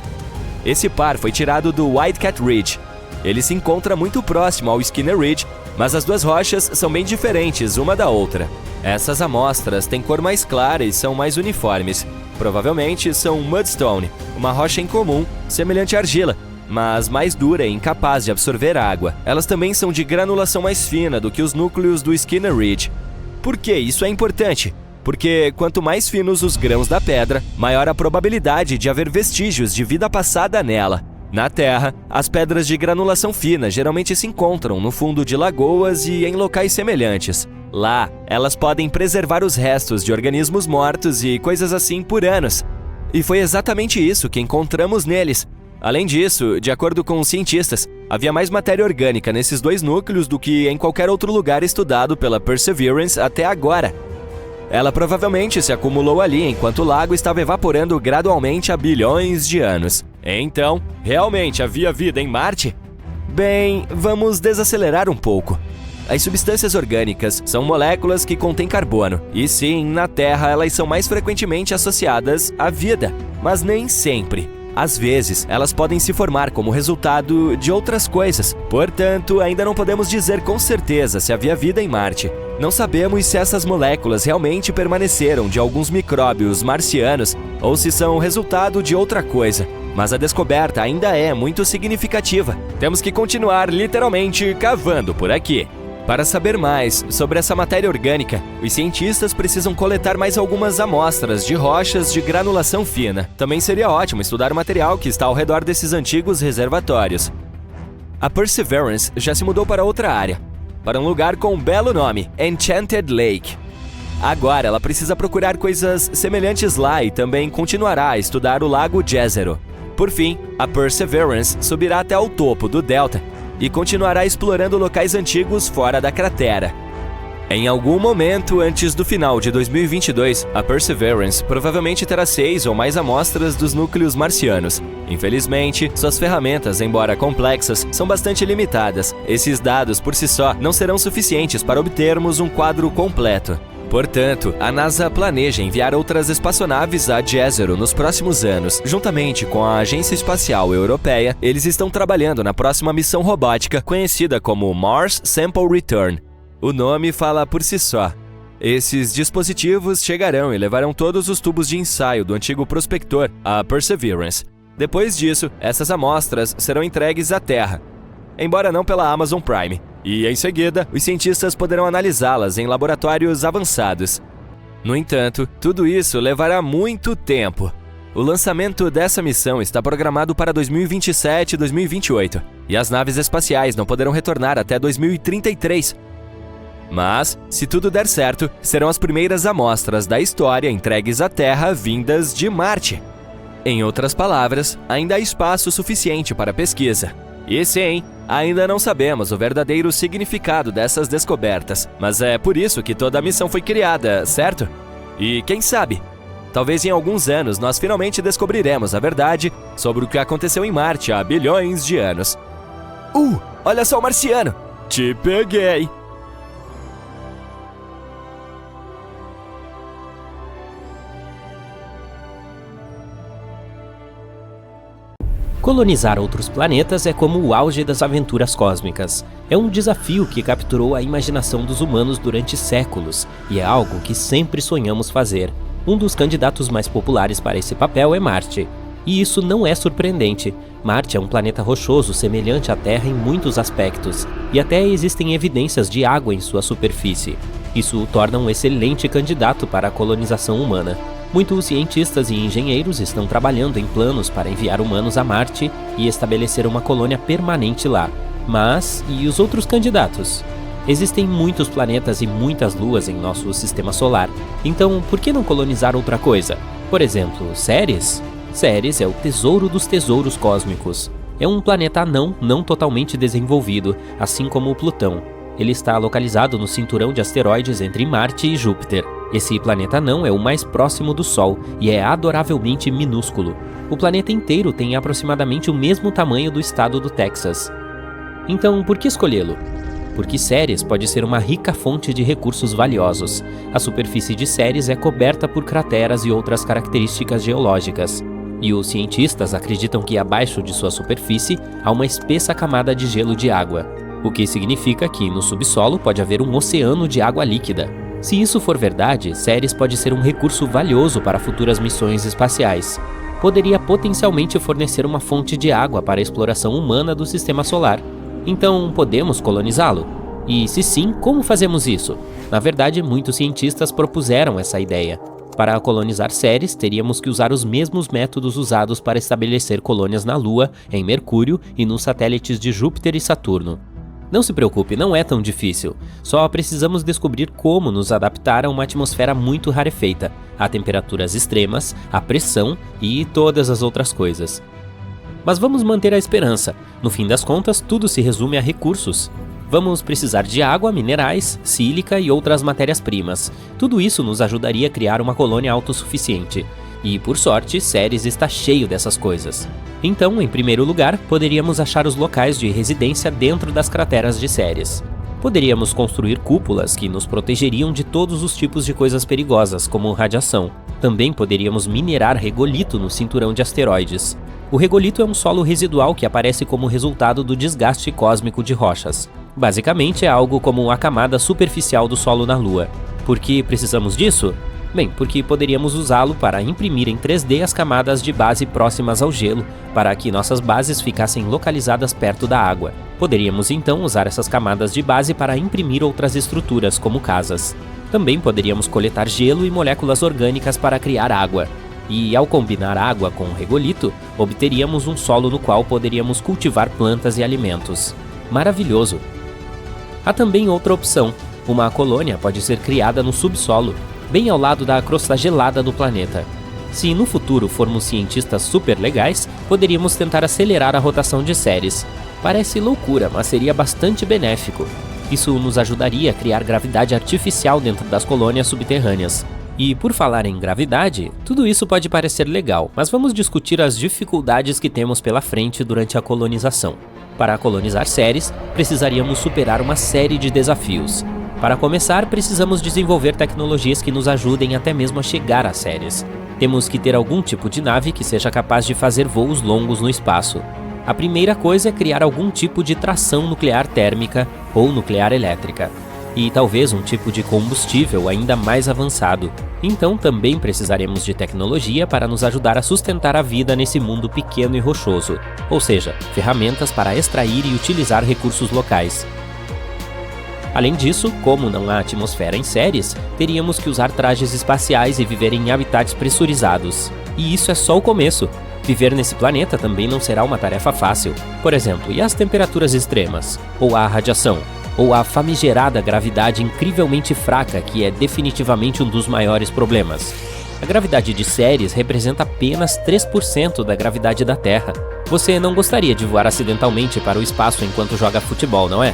Esse par foi tirado do Whitecat Ridge. Ele se encontra muito próximo ao Skinner Ridge, mas as 2 rochas são bem diferentes uma da outra. Essas amostras têm cor mais clara e são mais uniformes. Provavelmente são mudstone, uma rocha incomum, semelhante à argila, mas mais dura e incapaz de absorver água. Elas também são de granulação mais fina do que os núcleos do Skinner Ridge. Por que isso é importante? Porque quanto mais finos os grãos da pedra, maior a probabilidade de haver vestígios de vida passada nela. Na Terra, as pedras de granulação fina geralmente se encontram no fundo de lagoas e em locais semelhantes. Lá, elas podem preservar os restos de organismos mortos e coisas assim por anos. E foi exatamente isso que encontramos neles. Além disso, de acordo com os cientistas, havia mais matéria orgânica nesses 2 núcleos do que em qualquer outro lugar estudado pela Perseverance até agora. Ela provavelmente se acumulou ali enquanto o lago estava evaporando gradualmente há bilhões de anos. Então, realmente havia vida em Marte? Bem, vamos desacelerar um pouco. As substâncias orgânicas são moléculas que contêm carbono, e sim, na Terra elas são mais frequentemente associadas à vida, mas nem sempre. Às vezes, elas podem se formar como resultado de outras coisas. Portanto, ainda não podemos dizer com certeza se havia vida em Marte. Não sabemos se essas moléculas realmente permaneceram de alguns micróbios marcianos ou se são resultado de outra coisa. Mas a descoberta ainda é muito significativa. Temos que continuar literalmente cavando por aqui. Para saber mais sobre essa matéria orgânica, os cientistas precisam coletar mais algumas amostras de rochas de granulação fina. Também seria ótimo estudar o material que está ao redor desses antigos reservatórios. A Perseverance já se mudou para outra área, para um lugar com um belo nome, Enchanted Lake. Agora ela precisa procurar coisas semelhantes lá e também continuará a estudar o lago Jezero. Por fim, a Perseverance subirá até o topo do Delta e continuará explorando locais antigos fora da cratera. Em algum momento antes do final de 2022, a Perseverance provavelmente terá 6 ou mais amostras dos núcleos marcianos. Infelizmente, suas ferramentas, embora complexas, são bastante limitadas. Esses dados por si só não serão suficientes para obtermos um quadro completo. Portanto, a NASA planeja enviar outras espaçonaves a Jezero nos próximos anos. Juntamente com a Agência Espacial Europeia, eles estão trabalhando na próxima missão robótica conhecida como Mars Sample Return. O nome fala por si só. Esses dispositivos chegarão e levarão todos os tubos de ensaio do antigo prospector, a Perseverance. Depois disso, essas amostras serão entregues à Terra, embora não pela Amazon Prime. E, em seguida, os cientistas poderão analisá-las em laboratórios avançados. No entanto, tudo isso levará muito tempo. O lançamento dessa missão está programado para 2027 e 2028, e as naves espaciais não poderão retornar até 2033. Mas, se tudo der certo, serão as primeiras amostras da história entregues à Terra vindas de Marte. Em outras palavras, ainda há espaço suficiente para pesquisa. E sim, ainda não sabemos o verdadeiro significado dessas descobertas, mas é por isso que toda a missão foi criada, certo? E quem sabe, talvez em alguns anos nós finalmente descobriremos a verdade sobre o que aconteceu em Marte há bilhões de anos. Olha só o marciano! Te peguei! Colonizar outros planetas é como o auge das aventuras cósmicas. É um desafio que capturou a imaginação dos humanos durante séculos, e é algo que sempre sonhamos fazer. Um dos candidatos mais populares para esse papel é Marte. E isso não é surpreendente. Marte é um planeta rochoso semelhante à Terra em muitos aspectos, e até existem evidências de água em sua superfície. Isso o torna um excelente candidato para a colonização humana. Muitos cientistas e engenheiros estão trabalhando em planos para enviar humanos a Marte e estabelecer uma colônia permanente lá. Mas, e os outros candidatos? Existem muitos planetas e muitas luas em nosso sistema solar, então por que não colonizar outra coisa? Por exemplo, Ceres? Ceres é o tesouro dos tesouros cósmicos. É um planeta anão não totalmente desenvolvido, assim como o Plutão. Ele está localizado no cinturão de asteroides entre Marte e Júpiter. Esse planeta anão é o mais próximo do Sol e é adoravelmente minúsculo. O planeta inteiro tem aproximadamente o mesmo tamanho do estado do Texas. Então, por que escolhê-lo? Porque Ceres pode ser uma rica fonte de recursos valiosos. A superfície de Ceres é coberta por crateras e outras características geológicas. E os cientistas acreditam que abaixo de sua superfície há uma espessa camada de gelo de água, o que significa que no subsolo pode haver um oceano de água líquida. Se isso for verdade, Ceres pode ser um recurso valioso para futuras missões espaciais. Poderia potencialmente fornecer uma fonte de água para a exploração humana do sistema solar. Então, podemos colonizá-lo? E se sim, como fazemos isso? Na verdade, muitos cientistas propuseram essa ideia. Para colonizar Ceres, teríamos que usar os mesmos métodos usados para estabelecer colônias na Lua, em Mercúrio e nos satélites de Júpiter e Saturno. Não se preocupe, não é tão difícil. Só precisamos descobrir como nos adaptar a uma atmosfera muito rarefeita, a temperaturas extremas, a pressão e todas as outras coisas. Mas vamos manter a esperança. No fim das contas, tudo se resume a recursos. Vamos precisar de água, minerais, sílica e outras matérias-primas. Tudo isso nos ajudaria a criar uma colônia autossuficiente. E, por sorte, Ceres está cheio dessas coisas. Então, em primeiro lugar, poderíamos achar os locais de residência dentro das crateras de Ceres. Poderíamos construir cúpulas que nos protegeriam de todos os tipos de coisas perigosas, como radiação. Também poderíamos minerar regolito no cinturão de asteroides. O regolito é um solo residual que aparece como resultado do desgaste cósmico de rochas. Basicamente, é algo como a camada superficial do solo na Lua. Por que precisamos disso? Bem, porque poderíamos usá-lo para imprimir em 3D as camadas de base próximas ao gelo, para que nossas bases ficassem localizadas perto da água. Poderíamos então usar essas camadas de base para imprimir outras estruturas, como casas. Também poderíamos coletar gelo e moléculas orgânicas para criar água. E ao combinar água com o regolito, obteríamos um solo no qual poderíamos cultivar plantas e alimentos. Maravilhoso! Há também outra opção. Uma colônia pode ser criada no subsolo, bem ao lado da crosta gelada do planeta. Se no futuro formos cientistas super legais, poderíamos tentar acelerar a rotação de Ceres. Parece loucura, mas seria bastante benéfico. Isso nos ajudaria a criar gravidade artificial dentro das colônias subterrâneas. E por falar em gravidade, tudo isso pode parecer legal, mas vamos discutir as dificuldades que temos pela frente durante a colonização. Para colonizar Ceres, precisaríamos superar uma série de desafios. Para começar, precisamos desenvolver tecnologias que nos ajudem até mesmo a chegar a Ceres. Temos que ter algum tipo de nave que seja capaz de fazer voos longos no espaço. A primeira coisa é criar algum tipo de tração nuclear térmica ou nuclear elétrica. E talvez um tipo de combustível ainda mais avançado. Então também precisaremos de tecnologia para nos ajudar a sustentar a vida nesse mundo pequeno e rochoso, ou seja, ferramentas para extrair e utilizar recursos locais. Além disso, como não há atmosfera em Ceres, teríamos que usar trajes espaciais e viver em habitats pressurizados. E isso é só o começo. Viver nesse planeta também não será uma tarefa fácil. Por exemplo, e as temperaturas extremas? Ou a radiação? Ou a famigerada gravidade incrivelmente fraca, que é definitivamente um dos maiores problemas? A gravidade de Ceres representa apenas 3% da gravidade da Terra. Você não gostaria de voar acidentalmente para o espaço enquanto joga futebol, não é?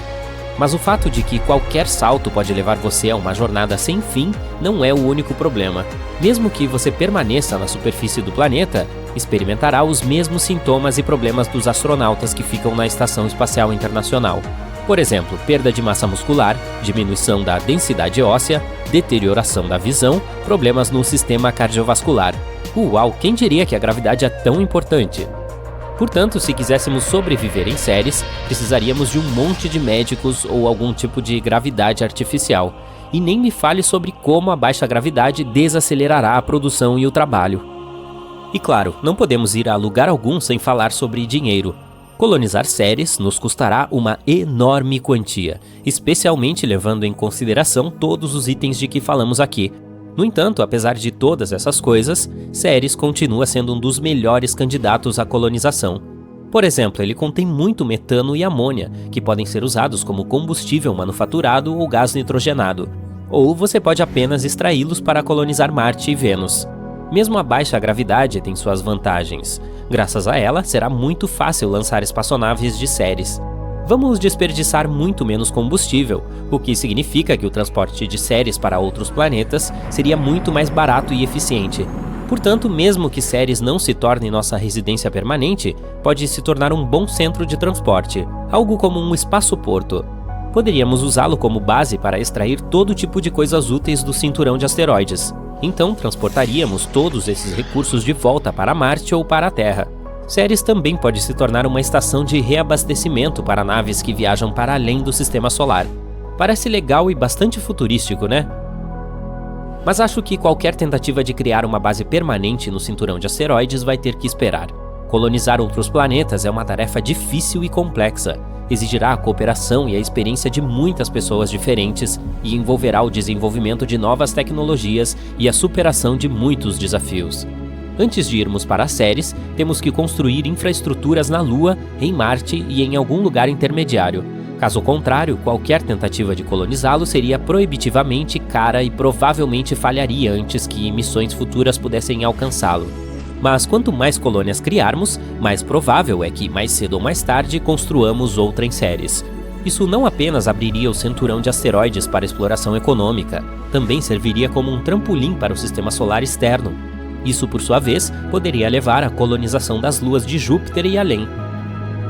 Mas o fato de que qualquer salto pode levar você a uma jornada sem fim não é o único problema. Mesmo que você permaneça na superfície do planeta, experimentará os mesmos sintomas e problemas dos astronautas que ficam na Estação Espacial Internacional. Por exemplo, perda de massa muscular, diminuição da densidade óssea, deterioração da visão, problemas no sistema cardiovascular. Uau, quem diria que a gravidade é tão importante? Portanto, se quiséssemos sobreviver em Ceres, precisaríamos de um monte de médicos ou algum tipo de gravidade artificial. E nem me fale sobre como a baixa gravidade desacelerará a produção e o trabalho. E claro, não podemos ir a lugar algum sem falar sobre dinheiro. Colonizar Ceres nos custará uma enorme quantia, especialmente levando em consideração todos os itens de que falamos aqui. No entanto, apesar de todas essas coisas, Ceres continua sendo um dos melhores candidatos à colonização. Por exemplo, ele contém muito metano e amônia, que podem ser usados como combustível manufaturado ou gás nitrogenado. Ou você pode apenas extraí-los para colonizar Marte e Vênus. Mesmo a baixa gravidade tem suas vantagens. Graças a ela, será muito fácil lançar espaçonaves de Ceres. Vamos desperdiçar muito menos combustível, o que significa que o transporte de Ceres para outros planetas seria muito mais barato e eficiente. Portanto, mesmo que Ceres não se torne nossa residência permanente, pode se tornar um bom centro de transporte, algo como um espaço-porto. Poderíamos usá-lo como base para extrair todo tipo de coisas úteis do cinturão de asteroides. Então, transportaríamos todos esses recursos de volta para Marte ou para a Terra. Ceres também pode se tornar uma estação de reabastecimento para naves que viajam para além do sistema solar. Parece legal e bastante futurístico, né? Mas acho que qualquer tentativa de criar uma base permanente no cinturão de asteroides vai ter que esperar. Colonizar outros planetas é uma tarefa difícil e complexa. Exigirá a cooperação e a experiência de muitas pessoas diferentes e envolverá o desenvolvimento de novas tecnologias e a superação de muitos desafios. Antes de irmos para Ceres, temos que construir infraestruturas na Lua, em Marte e em algum lugar intermediário. Caso contrário, qualquer tentativa de colonizá-lo seria proibitivamente cara e provavelmente falharia antes que missões futuras pudessem alcançá-lo. Mas quanto mais colônias criarmos, mais provável é que, mais cedo ou mais tarde, construamos outra em Ceres. Isso não apenas abriria o cinturão de asteroides para exploração econômica, também serviria como um trampolim para o sistema solar externo. Isso, por sua vez, poderia levar à colonização das luas de Júpiter e além.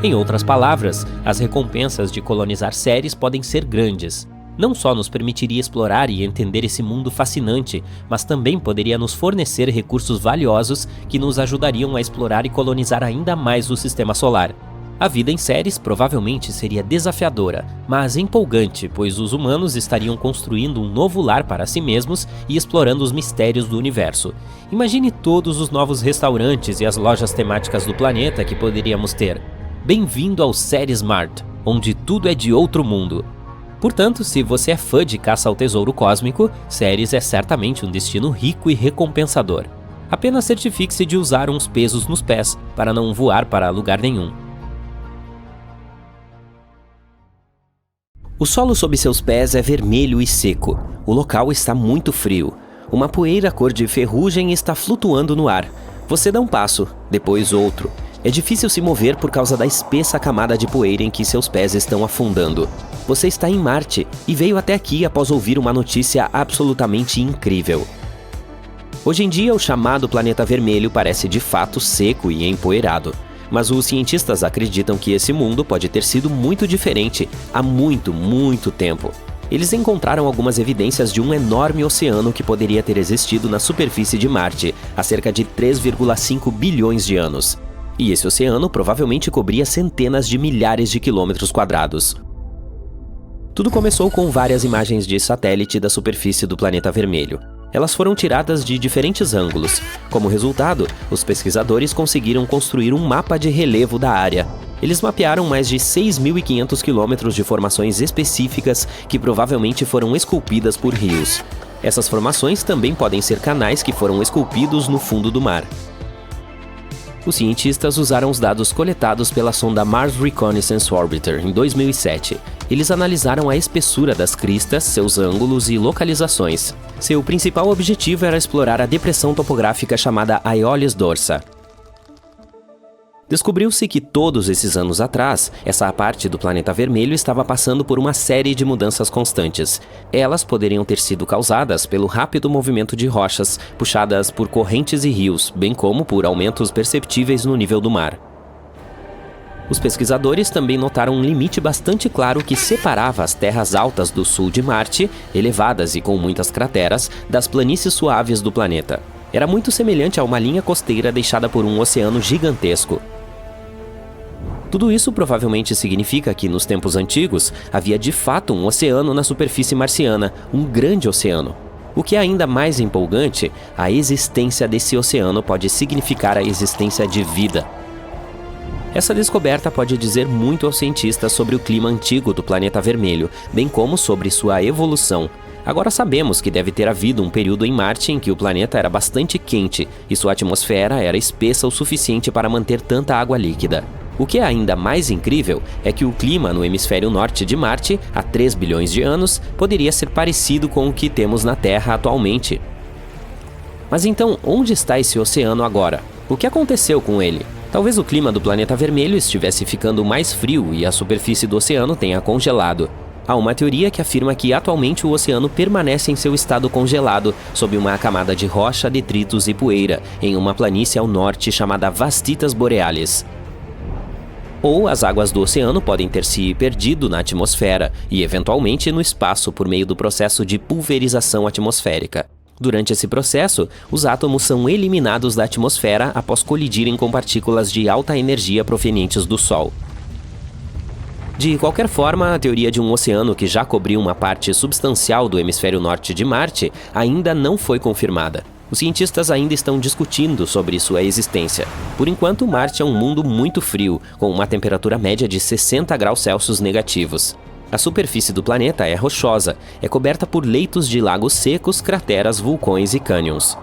Em outras palavras, as recompensas de colonizar Ceres podem ser grandes. Não só nos permitiria explorar e entender esse mundo fascinante, mas também poderia nos fornecer recursos valiosos que nos ajudariam a explorar e colonizar ainda mais o sistema solar. A vida em Ceres provavelmente seria desafiadora, mas empolgante, pois os humanos estariam construindo um novo lar para si mesmos e explorando os mistérios do universo. Imagine todos os novos restaurantes e as lojas temáticas do planeta que poderíamos ter. Bem-vindo ao Ceres Mart, onde tudo é de outro mundo. Portanto, se você é fã de caça ao tesouro cósmico, Ceres é certamente um destino rico e recompensador. Apenas certifique-se de usar uns pesos nos pés, para não voar para lugar nenhum. O solo sob seus pés é vermelho e seco. O local está muito frio. Uma poeira cor de ferrugem está flutuando no ar. Você dá um passo, depois outro. É difícil se mover por causa da espessa camada de poeira em que seus pés estão afundando. Você está em Marte e veio até aqui após ouvir uma notícia absolutamente incrível. Hoje em dia, o chamado planeta vermelho parece de fato seco e empoeirado. Mas os cientistas acreditam que esse mundo pode ter sido muito diferente há muito, muito tempo. Eles encontraram algumas evidências de um enorme oceano que poderia ter existido na superfície de Marte há cerca de 3,5 bilhões de anos. E esse oceano provavelmente cobria centenas de milhares de quilômetros quadrados. Tudo começou com várias imagens de satélite da superfície do planeta vermelho. Elas foram tiradas de diferentes ângulos. Como resultado, os pesquisadores conseguiram construir um mapa de relevo da área. Eles mapearam mais de 6.500 quilômetros de formações específicas que provavelmente foram esculpidas por rios. Essas formações também podem ser canais que foram esculpidos no fundo do mar. Os cientistas usaram os dados coletados pela sonda Mars Reconnaissance Orbiter em 2007. Eles analisaram a espessura das cristas, seus ângulos e localizações. Seu principal objetivo era explorar a depressão topográfica chamada Aeolis Dorsa. Descobriu-se que todos esses anos atrás, essa parte do planeta vermelho estava passando por uma série de mudanças constantes. Elas poderiam ter sido causadas pelo rápido movimento de rochas, puxadas por correntes e rios, bem como por aumentos perceptíveis no nível do mar. Os pesquisadores também notaram um limite bastante claro que separava as terras altas do sul de Marte, elevadas e com muitas crateras, das planícies suaves do planeta. Era muito semelhante a uma linha costeira deixada por um oceano gigantesco. Tudo isso provavelmente significa que, nos tempos antigos, havia de fato um oceano na superfície marciana, um grande oceano. O que é ainda mais empolgante, a existência desse oceano pode significar a existência de vida. Essa descoberta pode dizer muito aos cientistas sobre o clima antigo do planeta vermelho, bem como sobre sua evolução. Agora sabemos que deve ter havido um período em Marte em que o planeta era bastante quente e sua atmosfera era espessa o suficiente para manter tanta água líquida. O que é ainda mais incrível é que o clima no hemisfério norte de Marte, há 3 bilhões de anos, poderia ser parecido com o que temos na Terra atualmente. Mas então, onde está esse oceano agora? O que aconteceu com ele? Talvez o clima do planeta vermelho estivesse ficando mais frio e a superfície do oceano tenha congelado. Há uma teoria que afirma que atualmente o oceano permanece em seu estado congelado, sob uma camada de rocha, detritos e poeira, em uma planície ao norte chamada Vastitas Borealis. Ou as águas do oceano podem ter se perdido na atmosfera e, eventualmente, no espaço por meio do processo de pulverização atmosférica. Durante esse processo, os átomos são eliminados da atmosfera após colidirem com partículas de alta energia provenientes do Sol. De qualquer forma, a teoria de um oceano que já cobriu uma parte substancial do hemisfério norte de Marte ainda não foi confirmada. Os cientistas ainda estão discutindo sobre sua existência. Por enquanto, Marte é um mundo muito frio, com uma temperatura média de 60 graus Celsius negativos. A superfície do planeta é rochosa, é coberta por leitos de lagos secos, crateras, vulcões e cânions.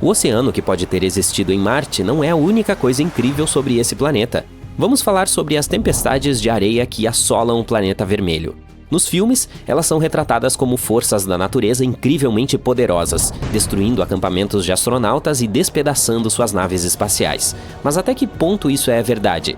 O oceano que pode ter existido em Marte não é a única coisa incrível sobre esse planeta. Vamos falar sobre as tempestades de areia que assolam o planeta vermelho. Nos filmes, elas são retratadas como forças da natureza incrivelmente poderosas, destruindo acampamentos de astronautas e despedaçando suas naves espaciais. Mas até que ponto isso é verdade?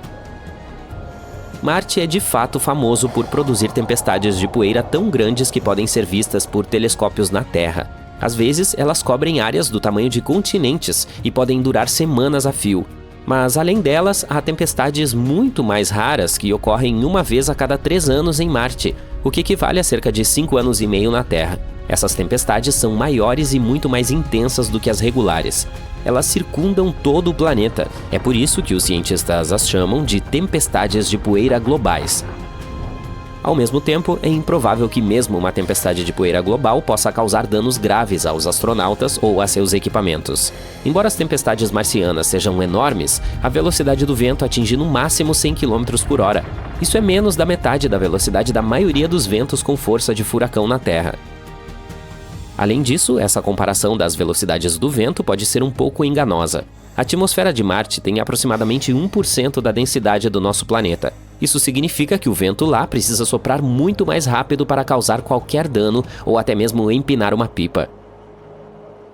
Marte é de fato famoso por produzir tempestades de poeira tão grandes que podem ser vistas por telescópios na Terra. Às vezes, elas cobrem áreas do tamanho de continentes e podem durar semanas a fio. Mas, além delas, há tempestades muito mais raras que ocorrem uma vez a cada 3 anos em Marte, o que equivale a cerca de 5 anos e meio na Terra. Essas tempestades são maiores e muito mais intensas do que as regulares. Elas circundam todo o planeta. É por isso que os cientistas as chamam de tempestades de poeira globais. Ao mesmo tempo, é improvável que mesmo uma tempestade de poeira global possa causar danos graves aos astronautas ou a seus equipamentos. Embora as tempestades marcianas sejam enormes, a velocidade do vento atinge no máximo 100 km por hora. Isso é menos da metade da velocidade da maioria dos ventos com força de furacão na Terra. Além disso, essa comparação das velocidades do vento pode ser um pouco enganosa. A atmosfera de Marte tem aproximadamente 1% da densidade do nosso planeta. Isso significa que o vento lá precisa soprar muito mais rápido para causar qualquer dano ou até mesmo empinar uma pipa.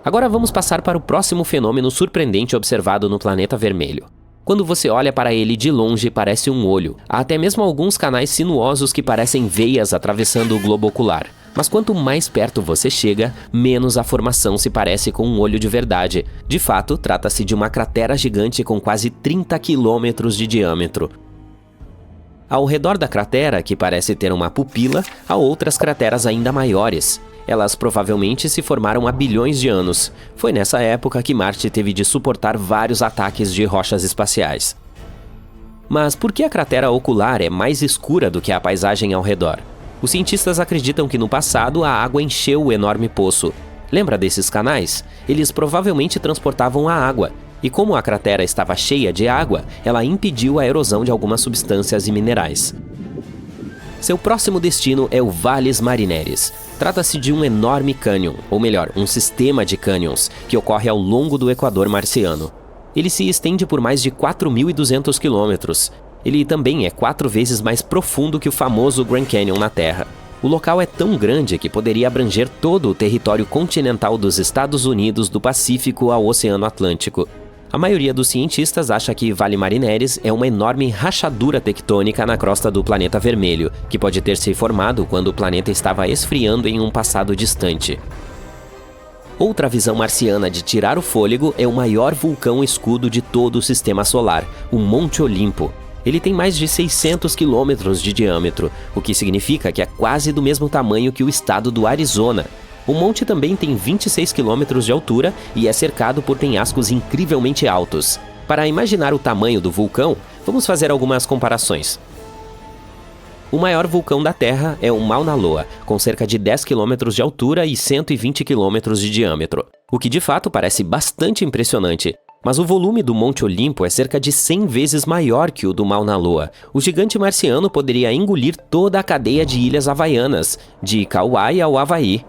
Agora vamos passar para o próximo fenômeno surpreendente observado no planeta vermelho. Quando você olha para ele de longe, parece um olho. Há até mesmo alguns canais sinuosos que parecem veias atravessando o globo ocular. Mas quanto mais perto você chega, menos a formação se parece com um olho de verdade. De fato, trata-se de uma cratera gigante com quase 30 quilômetros de diâmetro. Ao redor da cratera, que parece ter uma pupila, há outras crateras ainda maiores. Elas provavelmente se formaram há bilhões de anos. Foi nessa época que Marte teve de suportar vários ataques de rochas espaciais. Mas por que a cratera ocular é mais escura do que a paisagem ao redor? Os cientistas acreditam que no passado a água encheu o enorme poço. Lembra desses canais? Eles provavelmente transportavam a água. E como a cratera estava cheia de água, ela impediu a erosão de algumas substâncias e minerais. Seu próximo destino é o Valles Marineris. Trata-se de um enorme cânion, ou melhor, um sistema de cânions, que ocorre ao longo do equador marciano. Ele se estende por mais de 4.200 quilômetros. Ele também é 4 vezes mais profundo que o famoso Grand Canyon na Terra. O local é tão grande que poderia abranger todo o território continental dos Estados Unidos do Pacífico ao Oceano Atlântico. A maioria dos cientistas acha que Vale Marineris é uma enorme rachadura tectônica na crosta do planeta vermelho, que pode ter se formado quando o planeta estava esfriando em um passado distante. Outra visão marciana de tirar o fôlego é o maior vulcão escudo de todo o sistema solar, o Monte Olimpo. Ele tem mais de 600 quilômetros de diâmetro, o que significa que é quase do mesmo tamanho que o estado do Arizona. O monte também tem 26 quilômetros de altura e é cercado por penhascos incrivelmente altos. Para imaginar o tamanho do vulcão, vamos fazer algumas comparações. O maior vulcão da Terra é o Mauna Loa, com cerca de 10 km de altura e 120 km de diâmetro, o que de fato parece bastante impressionante. Mas o volume do Monte Olimpo é cerca de 100 vezes maior que o do Mauna Loa. O gigante marciano poderia engolir toda a cadeia de ilhas havaianas, de Kauai ao Havaí.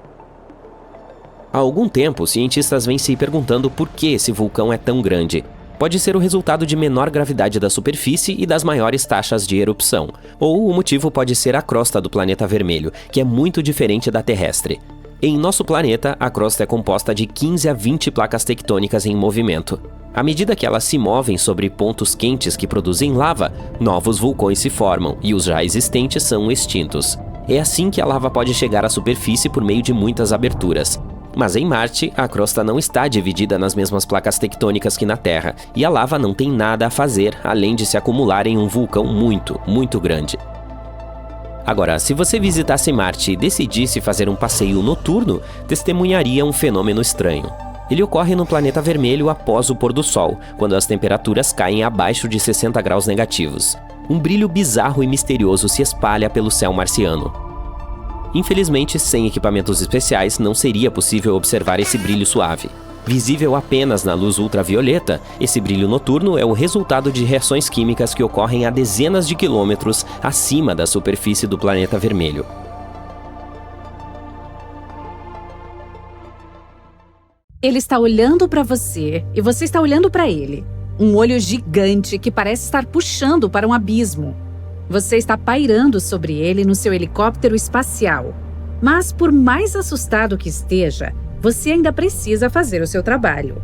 Há algum tempo, cientistas vêm se perguntando por que esse vulcão é tão grande. Pode ser o resultado de menor gravidade da superfície e das maiores taxas de erupção. Ou o motivo pode ser a crosta do planeta vermelho, que é muito diferente da terrestre. Em nosso planeta, a crosta é composta de 15 a 20 placas tectônicas em movimento. À medida que elas se movem sobre pontos quentes que produzem lava, novos vulcões se formam e os já existentes são extintos. É assim que a lava pode chegar à superfície por meio de muitas aberturas. Mas em Marte, a crosta não está dividida nas mesmas placas tectônicas que na Terra, e a lava não tem nada a fazer além de se acumular em um vulcão muito grande. Agora, se você visitasse Marte e decidisse fazer um passeio noturno, testemunharia um fenômeno estranho. Ele ocorre no planeta vermelho após o pôr do sol, quando as temperaturas caem abaixo de 60 graus negativos. Um brilho bizarro e misterioso se espalha pelo céu marciano. Infelizmente, sem equipamentos especiais, não seria possível observar esse brilho suave. Visível apenas na luz ultravioleta, esse brilho noturno é o resultado de reações químicas que ocorrem a dezenas de quilômetros acima da superfície do planeta vermelho. Ele está olhando para você e você está olhando para ele. Um olho gigante que parece estar puxando para um abismo. Você está pairando sobre ele no seu helicóptero espacial. Mas por mais assustado que esteja, você ainda precisa fazer o seu trabalho.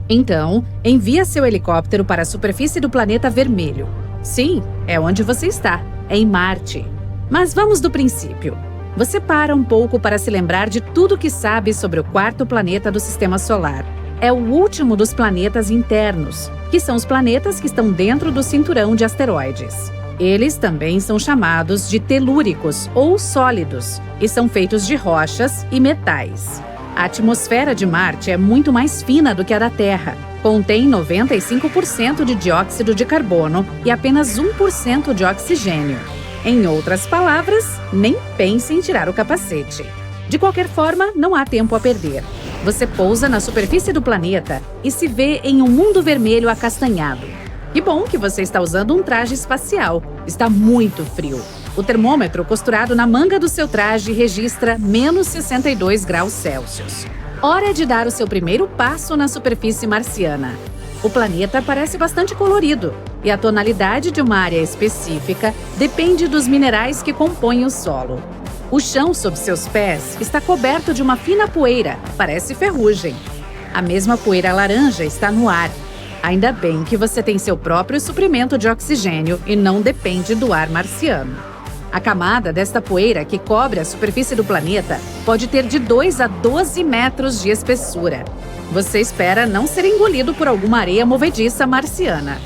Então, envia seu helicóptero para a superfície do planeta vermelho. Sim, é onde você está, é em Marte. Mas vamos do princípio. Você para um pouco para se lembrar de tudo que sabe sobre o quarto planeta do Sistema Solar. É o último dos planetas internos, que são os planetas que estão dentro do cinturão de asteroides. Eles também são chamados de telúricos ou sólidos e são feitos de rochas e metais. A atmosfera de Marte é muito mais fina do que a da Terra. Contém 95% de dióxido de carbono e apenas 1% de oxigênio. Em outras palavras, nem pense em tirar o capacete. De qualquer forma, não há tempo a perder. Você pousa na superfície do planeta e se vê em um mundo vermelho acastanhado. Que bom que você está usando um traje espacial. Está muito frio. O termômetro costurado na manga do seu traje registra menos 62 graus Celsius. Hora de dar o seu primeiro passo na superfície marciana. O planeta parece bastante colorido, e a tonalidade de uma área específica depende dos minerais que compõem o solo. O chão sob seus pés está coberto de uma fina poeira, parece ferrugem. A mesma poeira laranja está no ar. Ainda bem que você tem seu próprio suprimento de oxigênio e não depende do ar marciano. A camada desta poeira que cobre a superfície do planeta pode ter de 2 a 12 metros de espessura. Você espera não ser engolido por alguma areia movediça marciana.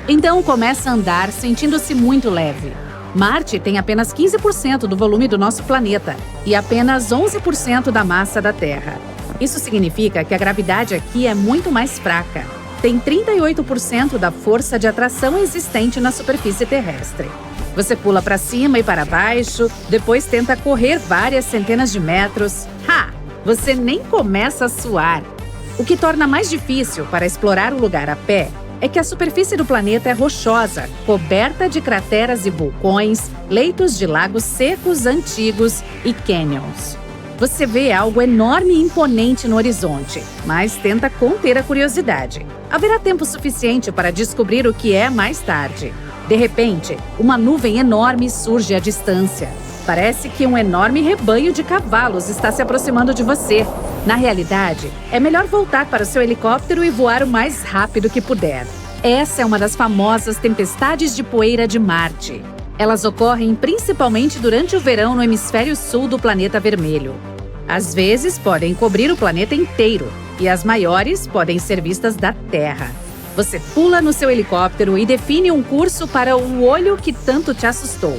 Então começa a andar sentindo-se muito leve. Marte tem apenas 15% do volume do nosso planeta e apenas 11% da massa da Terra. Isso significa que a gravidade aqui é muito mais fraca. Tem 38% da força de atração existente na superfície terrestre. Você pula para cima e para baixo, depois tenta correr várias centenas de metros. Você nem começa a suar. O que torna mais difícil para explorar o lugar a pé é que a superfície do planeta é rochosa, coberta de crateras e vulcões, leitos de lagos secos antigos e canyons. Você vê algo enorme e imponente no horizonte, mas tenta conter a curiosidade. Haverá tempo suficiente para descobrir o que é mais tarde. De repente, uma nuvem enorme surge à distância. Parece que um enorme rebanho de cavalos está se aproximando de você. Na realidade, é melhor voltar para o seu helicóptero e voar o mais rápido que puder. Essa é uma das famosas tempestades de poeira de Marte. Elas ocorrem principalmente durante o verão no hemisfério sul do planeta vermelho. Às vezes, podem cobrir o planeta inteiro, e as maiores podem ser vistas da Terra. Você pula no seu helicóptero e define um curso para o olho que tanto te assustou.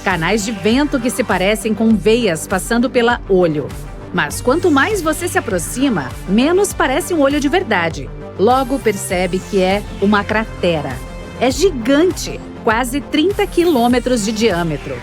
Canais de vento que se parecem com veias passando pela olho. Mas quanto mais você se aproxima, menos parece um olho de verdade. Logo percebe que é uma cratera. É gigante, quase 30 quilômetros de diâmetro.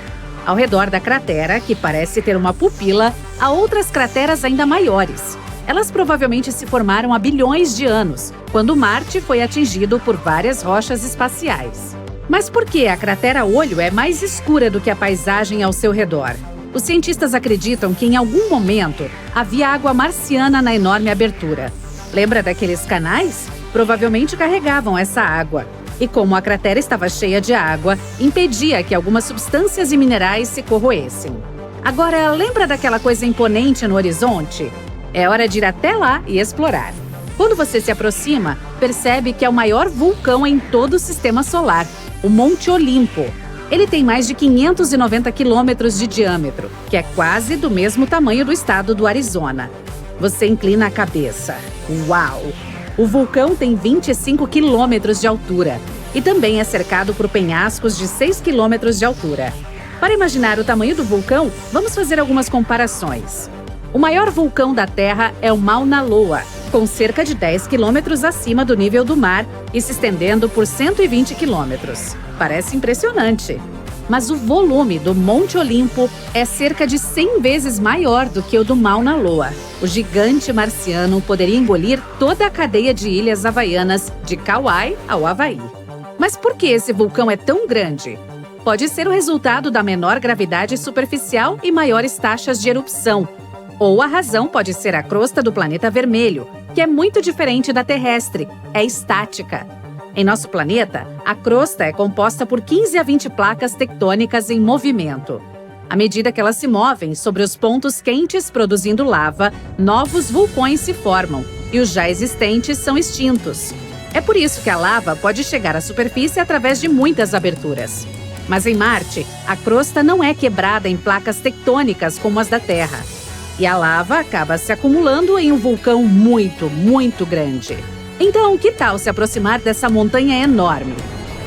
Ao redor da cratera, que parece ter uma pupila, há outras crateras ainda maiores. Elas provavelmente se formaram há bilhões de anos, quando Marte foi atingido por várias rochas espaciais. Mas por que a cratera Olho é mais escura do que a paisagem ao seu redor? Os cientistas acreditam que em algum momento havia água marciana na enorme abertura. Lembra daqueles canais? Provavelmente carregavam essa água. E como a cratera estava cheia de água, impedia que algumas substâncias e minerais se corroessem. Agora, lembra daquela coisa imponente no horizonte? É hora de ir até lá e explorar. Quando você se aproxima, percebe que é o maior vulcão em todo o sistema solar, o Monte Olimpo. Ele tem mais de 590 quilômetros de diâmetro, que é quase do mesmo tamanho do estado do Arizona. Você inclina a cabeça. Uau! O vulcão tem 25 quilômetros de altura e também é cercado por penhascos de 6 quilômetros de altura. Para imaginar o tamanho do vulcão, vamos fazer algumas comparações. O maior vulcão da Terra é o Mauna Loa, com cerca de 10 quilômetros acima do nível do mar e se estendendo por 120 quilômetros. Parece impressionante. Mas o volume do Monte Olimpo é cerca de 100 vezes maior do que o do Mauna Loa. O gigante marciano poderia engolir toda a cadeia de ilhas havaianas, de Kauai ao Havaí. Mas por que esse vulcão é tão grande? Pode ser o resultado da menor gravidade superficial e maiores taxas de erupção. Ou a razão pode ser a crosta do planeta vermelho, que é muito diferente da terrestre, é estática. Em nosso planeta, a crosta é composta por 15 a 20 placas tectônicas em movimento. À medida que elas se movem sobre os pontos quentes produzindo lava, novos vulcões se formam e os já existentes são extintos. É por isso que a lava pode chegar à superfície através de muitas aberturas. Mas em Marte, a crosta não é quebrada em placas tectônicas como as da Terra. E a lava acaba se acumulando em um vulcão muito, muito grande. Então, que tal se aproximar dessa montanha enorme?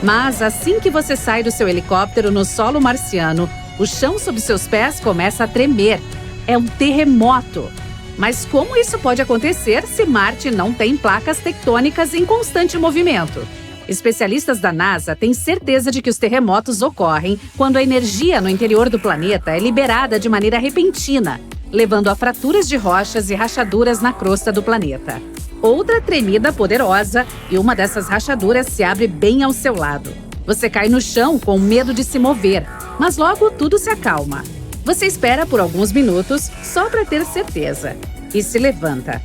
Mas assim que você sai do seu helicóptero no solo marciano, o chão sob seus pés começa a tremer. É um terremoto. Mas como isso pode acontecer se Marte não tem placas tectônicas em constante movimento? Especialistas da NASA têm certeza de que os terremotos ocorrem quando a energia no interior do planeta é liberada de maneira repentina, levando a fraturas de rochas e rachaduras na crosta do planeta. Outra tremida poderosa e uma dessas rachaduras se abre bem ao seu lado. Você cai no chão com medo de se mover, mas logo tudo se acalma. Você espera por alguns minutos só para ter certeza e se levanta.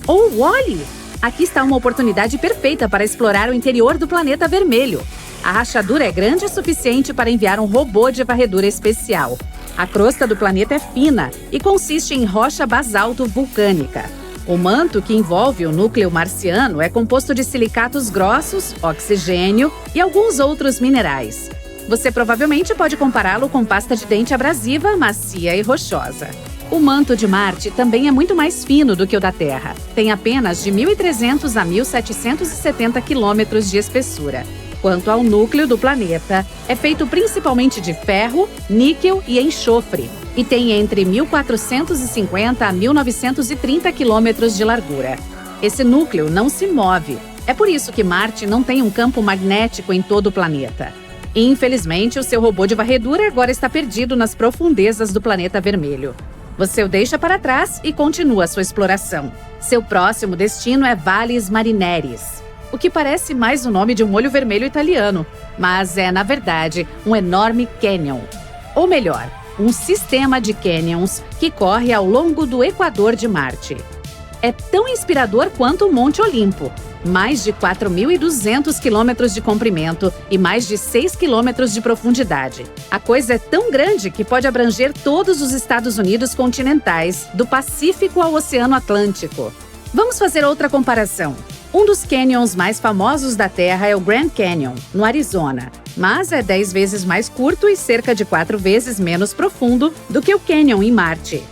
Oh, olhe! Aqui está uma oportunidade perfeita para explorar o interior do planeta vermelho. A rachadura é grande o suficiente para enviar um robô de varredura especial. A crosta do planeta é fina e consiste em rocha basalto vulcânica. O manto que envolve o núcleo marciano é composto de silicatos grossos, oxigênio e alguns outros minerais. Você provavelmente pode compará-lo com pasta de dente abrasiva, macia e rochosa. O manto de Marte também é muito mais fino do que o da Terra. Tem apenas de 1.300 a 1.770 quilômetros de espessura. Quanto ao núcleo do planeta, é feito principalmente de ferro, níquel e enxofre, e tem entre 1.450 a 1.930 quilômetros de largura. Esse núcleo não se move. É por isso que Marte não tem um campo magnético em todo o planeta. E, infelizmente, o seu robô de varredura agora está perdido nas profundezas do planeta vermelho. Você o deixa para trás e continua sua exploração. Seu próximo destino é Valles Marineris, o que parece mais o nome de um molho vermelho italiano, mas é, na verdade, um enorme cânion. Ou melhor, um sistema de cânions que corre ao longo do equador de Marte. É tão inspirador quanto o Monte Olimpo, mais de 4.200 quilômetros de comprimento e mais de 6 quilômetros de profundidade. A coisa é tão grande que pode abranger todos os Estados Unidos continentais, do Pacífico ao Oceano Atlântico. Vamos fazer outra comparação. Um dos canyons mais famosos da Terra é o Grand Canyon, no Arizona, mas é 10 vezes mais curto e cerca de 4 vezes menos profundo do que o Canyon em Marte.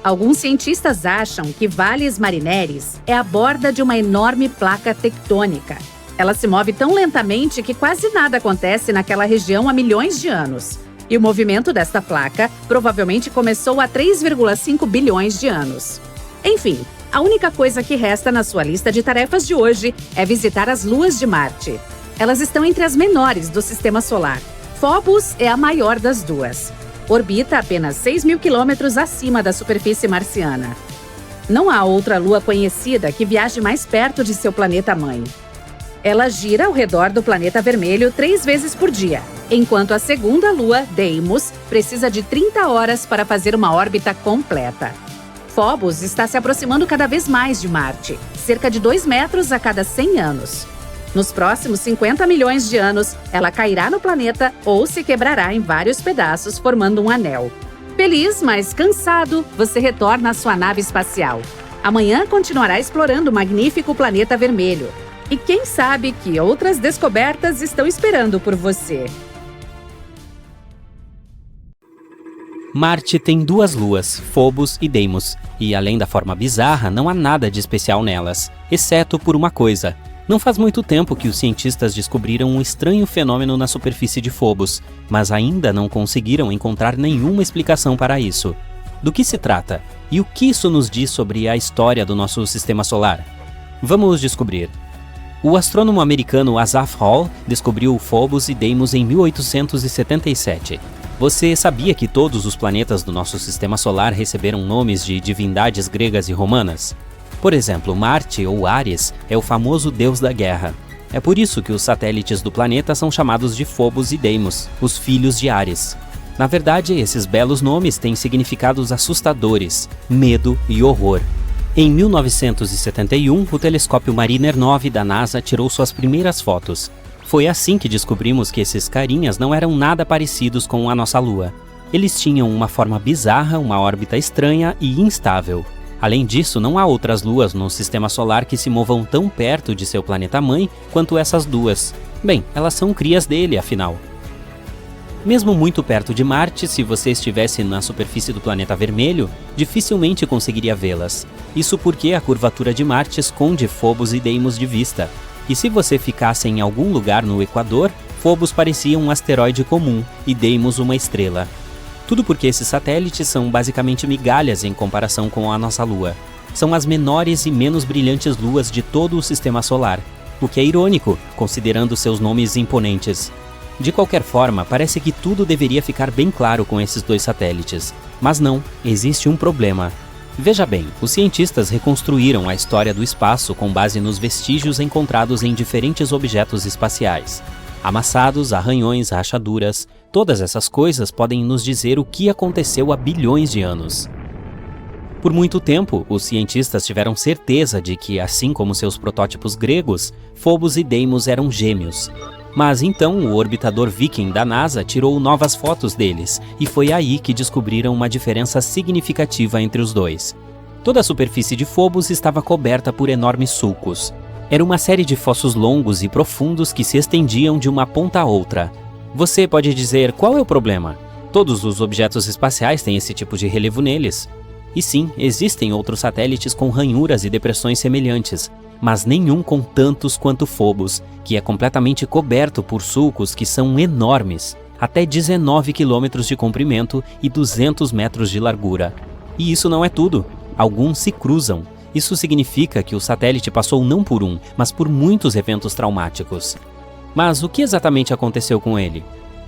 Alguns cientistas acham que Valles Marineris é a borda de uma enorme placa tectônica. Ela se move tão lentamente que quase nada acontece naquela região há milhões de anos. E o movimento desta placa provavelmente começou há 3,5 bilhões de anos. Enfim, a única coisa que resta na sua lista de tarefas de hoje é visitar as luas de Marte. Elas estão entre as menores do Sistema Solar. Phobos é a maior das duas. orbita apenas 6.000 quilômetros acima da superfície marciana. Não há outra lua conhecida que viaje mais perto de seu planeta-mãe. Ela gira ao redor do planeta vermelho 3 vezes por dia, enquanto a segunda lua, Deimos, precisa de 30 horas para fazer uma órbita completa. Phobos está se aproximando cada vez mais de Marte, cerca de 2 metros a cada 100 anos. Nos próximos 50 milhões de anos, ela cairá no planeta ou se quebrará em vários pedaços, formando um anel. Feliz, mas cansado, você retorna à sua nave espacial. Amanhã continuará explorando o magnífico planeta vermelho. E quem sabe que outras descobertas estão esperando por você. Marte tem 2 luas, Phobos e Deimos, e além da forma bizarra, não há nada de especial nelas, exceto por uma coisa. Não faz muito tempo que os cientistas descobriram um estranho fenômeno na superfície de Phobos, mas ainda não conseguiram encontrar nenhuma explicação para isso. Do que se trata? E o que isso nos diz sobre a história do nosso sistema solar? Vamos descobrir. O astrônomo americano Asaph Hall descobriu Phobos e Deimos em 1877. Você sabia que todos os planetas do nosso sistema solar receberam nomes de divindades gregas e romanas? Por exemplo, Marte, ou Ares, é o famoso deus da guerra. É por isso que os satélites do planeta são chamados de Phobos e Deimos, os filhos de Ares. Na verdade, esses belos nomes têm significados assustadores, medo e horror. Em 1971, o telescópio Mariner 9 da NASA tirou suas primeiras fotos. Foi assim que descobrimos que esses carinhas não eram nada parecidos com a nossa Lua. Eles tinham uma forma bizarra, uma órbita estranha e instável. Além disso, não há outras luas no sistema solar que se movam tão perto de seu planeta-mãe quanto essas duas. Bem, elas são crias dele, afinal. Mesmo muito perto de Marte, se você estivesse na superfície do planeta vermelho, dificilmente conseguiria vê-las. Isso porque a curvatura de Marte esconde Phobos e Deimos de vista. E se você ficasse em algum lugar no Equador, Phobos parecia um asteroide comum e Deimos uma estrela. Tudo porque esses satélites são basicamente migalhas em comparação com a nossa Lua. São as menores e menos brilhantes luas de todo o sistema solar, o que é irônico, considerando seus nomes imponentes. De qualquer forma, parece que tudo deveria ficar bem claro com esses 2 satélites. Mas não, existe um problema. Veja bem, os cientistas reconstruíram a história do espaço com base nos vestígios encontrados em diferentes objetos espaciais. Amassados, arranhões, rachaduras, todas essas coisas podem nos dizer o que aconteceu há bilhões de anos. Por muito tempo, os cientistas tiveram certeza de que, assim como seus protótipos gregos, Phobos e Deimos eram gêmeos. Mas então o orbitador Viking da NASA tirou novas fotos deles, e foi aí que descobriram uma diferença significativa entre os dois. Toda a superfície de Phobos estava coberta por enormes sulcos. Era uma série de fossos longos e profundos que se estendiam de uma ponta a outra. Você pode dizer, qual é o problema? Todos os objetos espaciais têm esse tipo de relevo neles. E sim, existem outros satélites com ranhuras e depressões semelhantes, mas nenhum com tantos quanto Phobos, que é completamente coberto por sulcos que são enormes, até 19 quilômetros de comprimento e 200 metros de largura. E isso não é tudo. Alguns se cruzam. Isso significa que o satélite passou não por um, mas por muitos eventos traumáticos. Mas o que exatamente aconteceu com ele?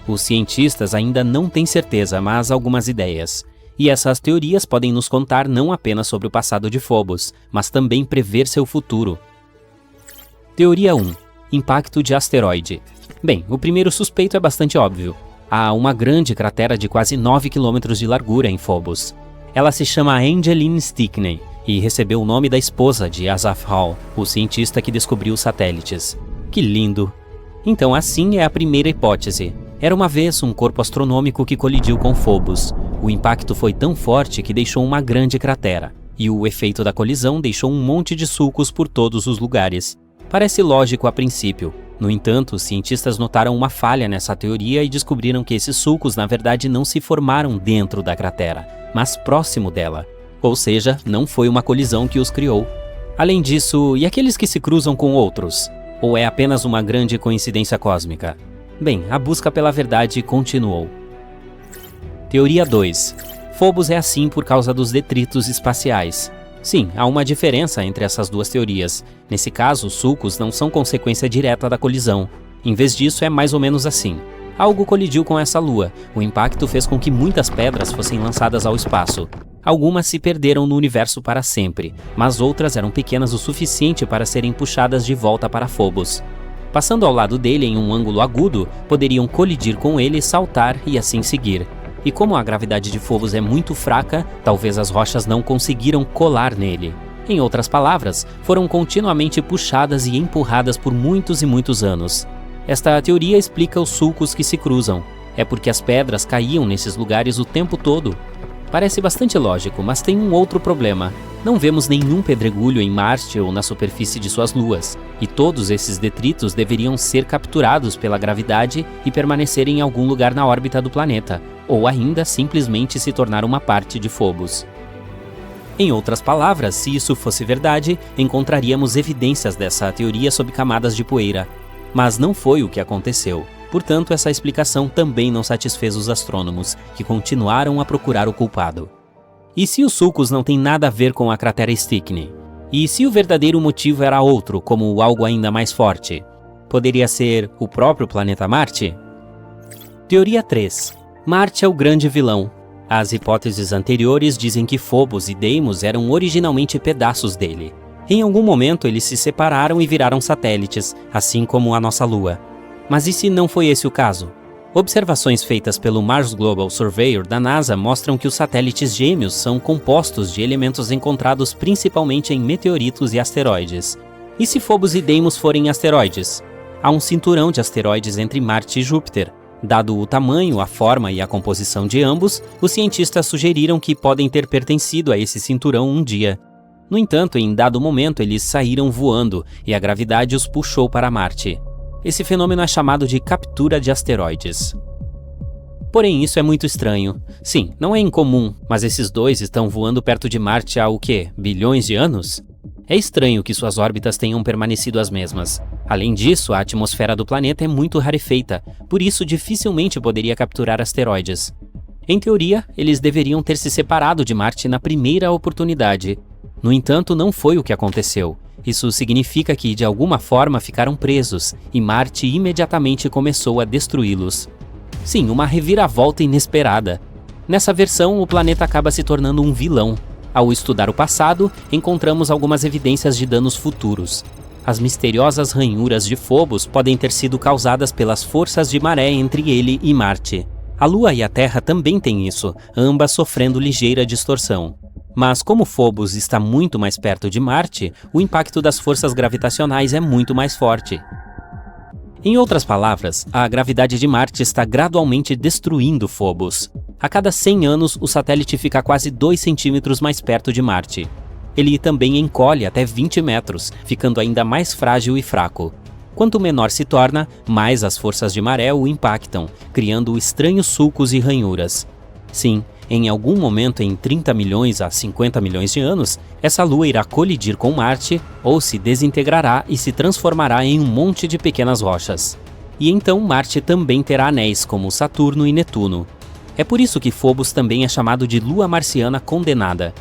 Os cientistas ainda não têm certeza, mas algumas ideias. E essas teorias podem nos contar não apenas sobre o passado de Phobos, mas também prever seu futuro. Teoria 1. Impacto de asteroide. Bem, o primeiro suspeito é bastante óbvio. Há uma grande cratera de quase 9 km de largura em Phobos. Ela se chama Angeline Stickney e recebeu o nome da esposa de Asaph Hall, o cientista que descobriu os satélites. Que lindo! Então assim é a primeira hipótese. Era uma vez um corpo astronômico que colidiu com Phobos. O impacto foi tão forte que deixou uma grande cratera, e o efeito da colisão deixou um monte de sulcos por todos os lugares. Parece lógico a princípio. No entanto, os cientistas notaram uma falha nessa teoria e descobriram que esses sulcos na verdade não se formaram dentro da cratera, mas próximo dela. Ou seja, não foi uma colisão que os criou. Além disso, e aqueles que se cruzam com outros? Ou é apenas uma grande coincidência cósmica? Bem, a busca pela verdade continuou. Teoria 2. Phobos é assim por causa dos detritos espaciais. Sim, há uma diferença entre essas duas teorias. Nesse caso, os sulcos não são consequência direta da colisão. Em vez disso, é mais ou menos assim. Algo colidiu com essa lua. O impacto fez com que muitas pedras fossem lançadas ao espaço. Algumas se perderam no universo para sempre, mas outras eram pequenas o suficiente para serem puxadas de volta para Phobos. Passando ao lado dele em um ângulo agudo, poderiam colidir com ele, saltar e assim seguir. E como a gravidade de Phobos é muito fraca, talvez as rochas não conseguiram colar nele. Em outras palavras, foram continuamente puxadas e empurradas por muitos e muitos anos. Esta teoria explica os sulcos que se cruzam. É porque as pedras caíam nesses lugares o tempo todo. Parece bastante lógico, mas tem um outro problema. Não vemos nenhum pedregulho em Marte ou na superfície de suas luas, e todos esses detritos deveriam ser capturados pela gravidade e permanecer em algum lugar na órbita do planeta, ou ainda simplesmente se tornar uma parte de Phobos. Em outras palavras, se isso fosse verdade, encontraríamos evidências dessa teoria sob camadas de poeira. Mas não foi o que aconteceu. Portanto, essa explicação também não satisfez os astrônomos, que continuaram a procurar o culpado. E se os sulcos não têm nada a ver com a cratera Stickney? E se o verdadeiro motivo era outro, como algo ainda mais forte? Poderia ser o próprio planeta Marte? Teoria 3. Marte é o grande vilão. As hipóteses anteriores dizem que Phobos e Deimos eram originalmente pedaços dele. Em algum momento eles se separaram e viraram satélites, assim como a nossa Lua. Mas e se não foi esse o caso? Observações feitas pelo Mars Global Surveyor da NASA mostram que os satélites gêmeos são compostos de elementos encontrados principalmente em meteoritos e asteroides. E se Phobos e Deimos forem asteroides? Há um cinturão de asteroides entre Marte e Júpiter. Dado o tamanho, a forma e a composição de ambos, os cientistas sugeriram que podem ter pertencido a esse cinturão um dia. No entanto, em dado momento eles saíram voando e a gravidade os puxou para Marte. Esse fenômeno é chamado de captura de asteroides. Porém, isso é muito estranho. Sim, não é incomum, mas esses dois estão voando perto de Marte há o quê? Bilhões de anos? É estranho que suas órbitas tenham permanecido as mesmas. Além disso, a atmosfera do planeta é muito rarefeita, por isso dificilmente poderia capturar asteroides. Em teoria, eles deveriam ter se separado de Marte na primeira oportunidade. No entanto, não foi o que aconteceu. Isso significa que, de alguma forma, ficaram presos, e Marte imediatamente começou a destruí-los. Sim, uma reviravolta inesperada. Nessa versão, o planeta acaba se tornando um vilão. Ao estudar o passado, encontramos algumas evidências de danos futuros. As misteriosas ranhuras de Phobos podem ter sido causadas pelas forças de maré entre ele e Marte. A Lua e a Terra também têm isso, ambas sofrendo ligeira distorção. Mas como Phobos está muito mais perto de Marte, o impacto das forças gravitacionais é muito mais forte. Em outras palavras, a gravidade de Marte está gradualmente destruindo Phobos. A cada 100 anos, o satélite fica quase 2 centímetros mais perto de Marte. Ele também encolhe até 20 metros, ficando ainda mais frágil e fraco. Quanto menor se torna, mais as forças de maré o impactam, criando estranhos sulcos e ranhuras. Sim, em algum momento em 30 milhões a 50 milhões de anos, essa lua irá colidir com Marte ou se desintegrará e se transformará em um monte de pequenas rochas. E então Marte também terá anéis como Saturno e Netuno. É por isso que Phobos também é chamado de lua marciana condenada.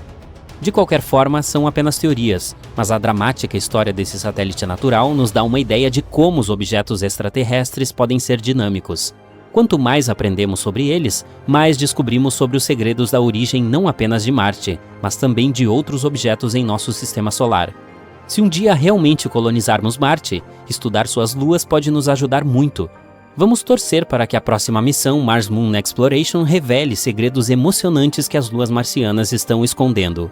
De qualquer forma, são apenas teorias, mas a dramática história desse satélite natural nos dá uma ideia de como os objetos extraterrestres podem ser dinâmicos. Quanto mais aprendemos sobre eles, mais descobrimos sobre os segredos da origem não apenas de Marte, mas também de outros objetos em nosso sistema solar. Se um dia realmente colonizarmos Marte, estudar suas luas pode nos ajudar muito. Vamos torcer para que a próxima missão Mars Moon Exploration revele segredos emocionantes que as luas marcianas estão escondendo.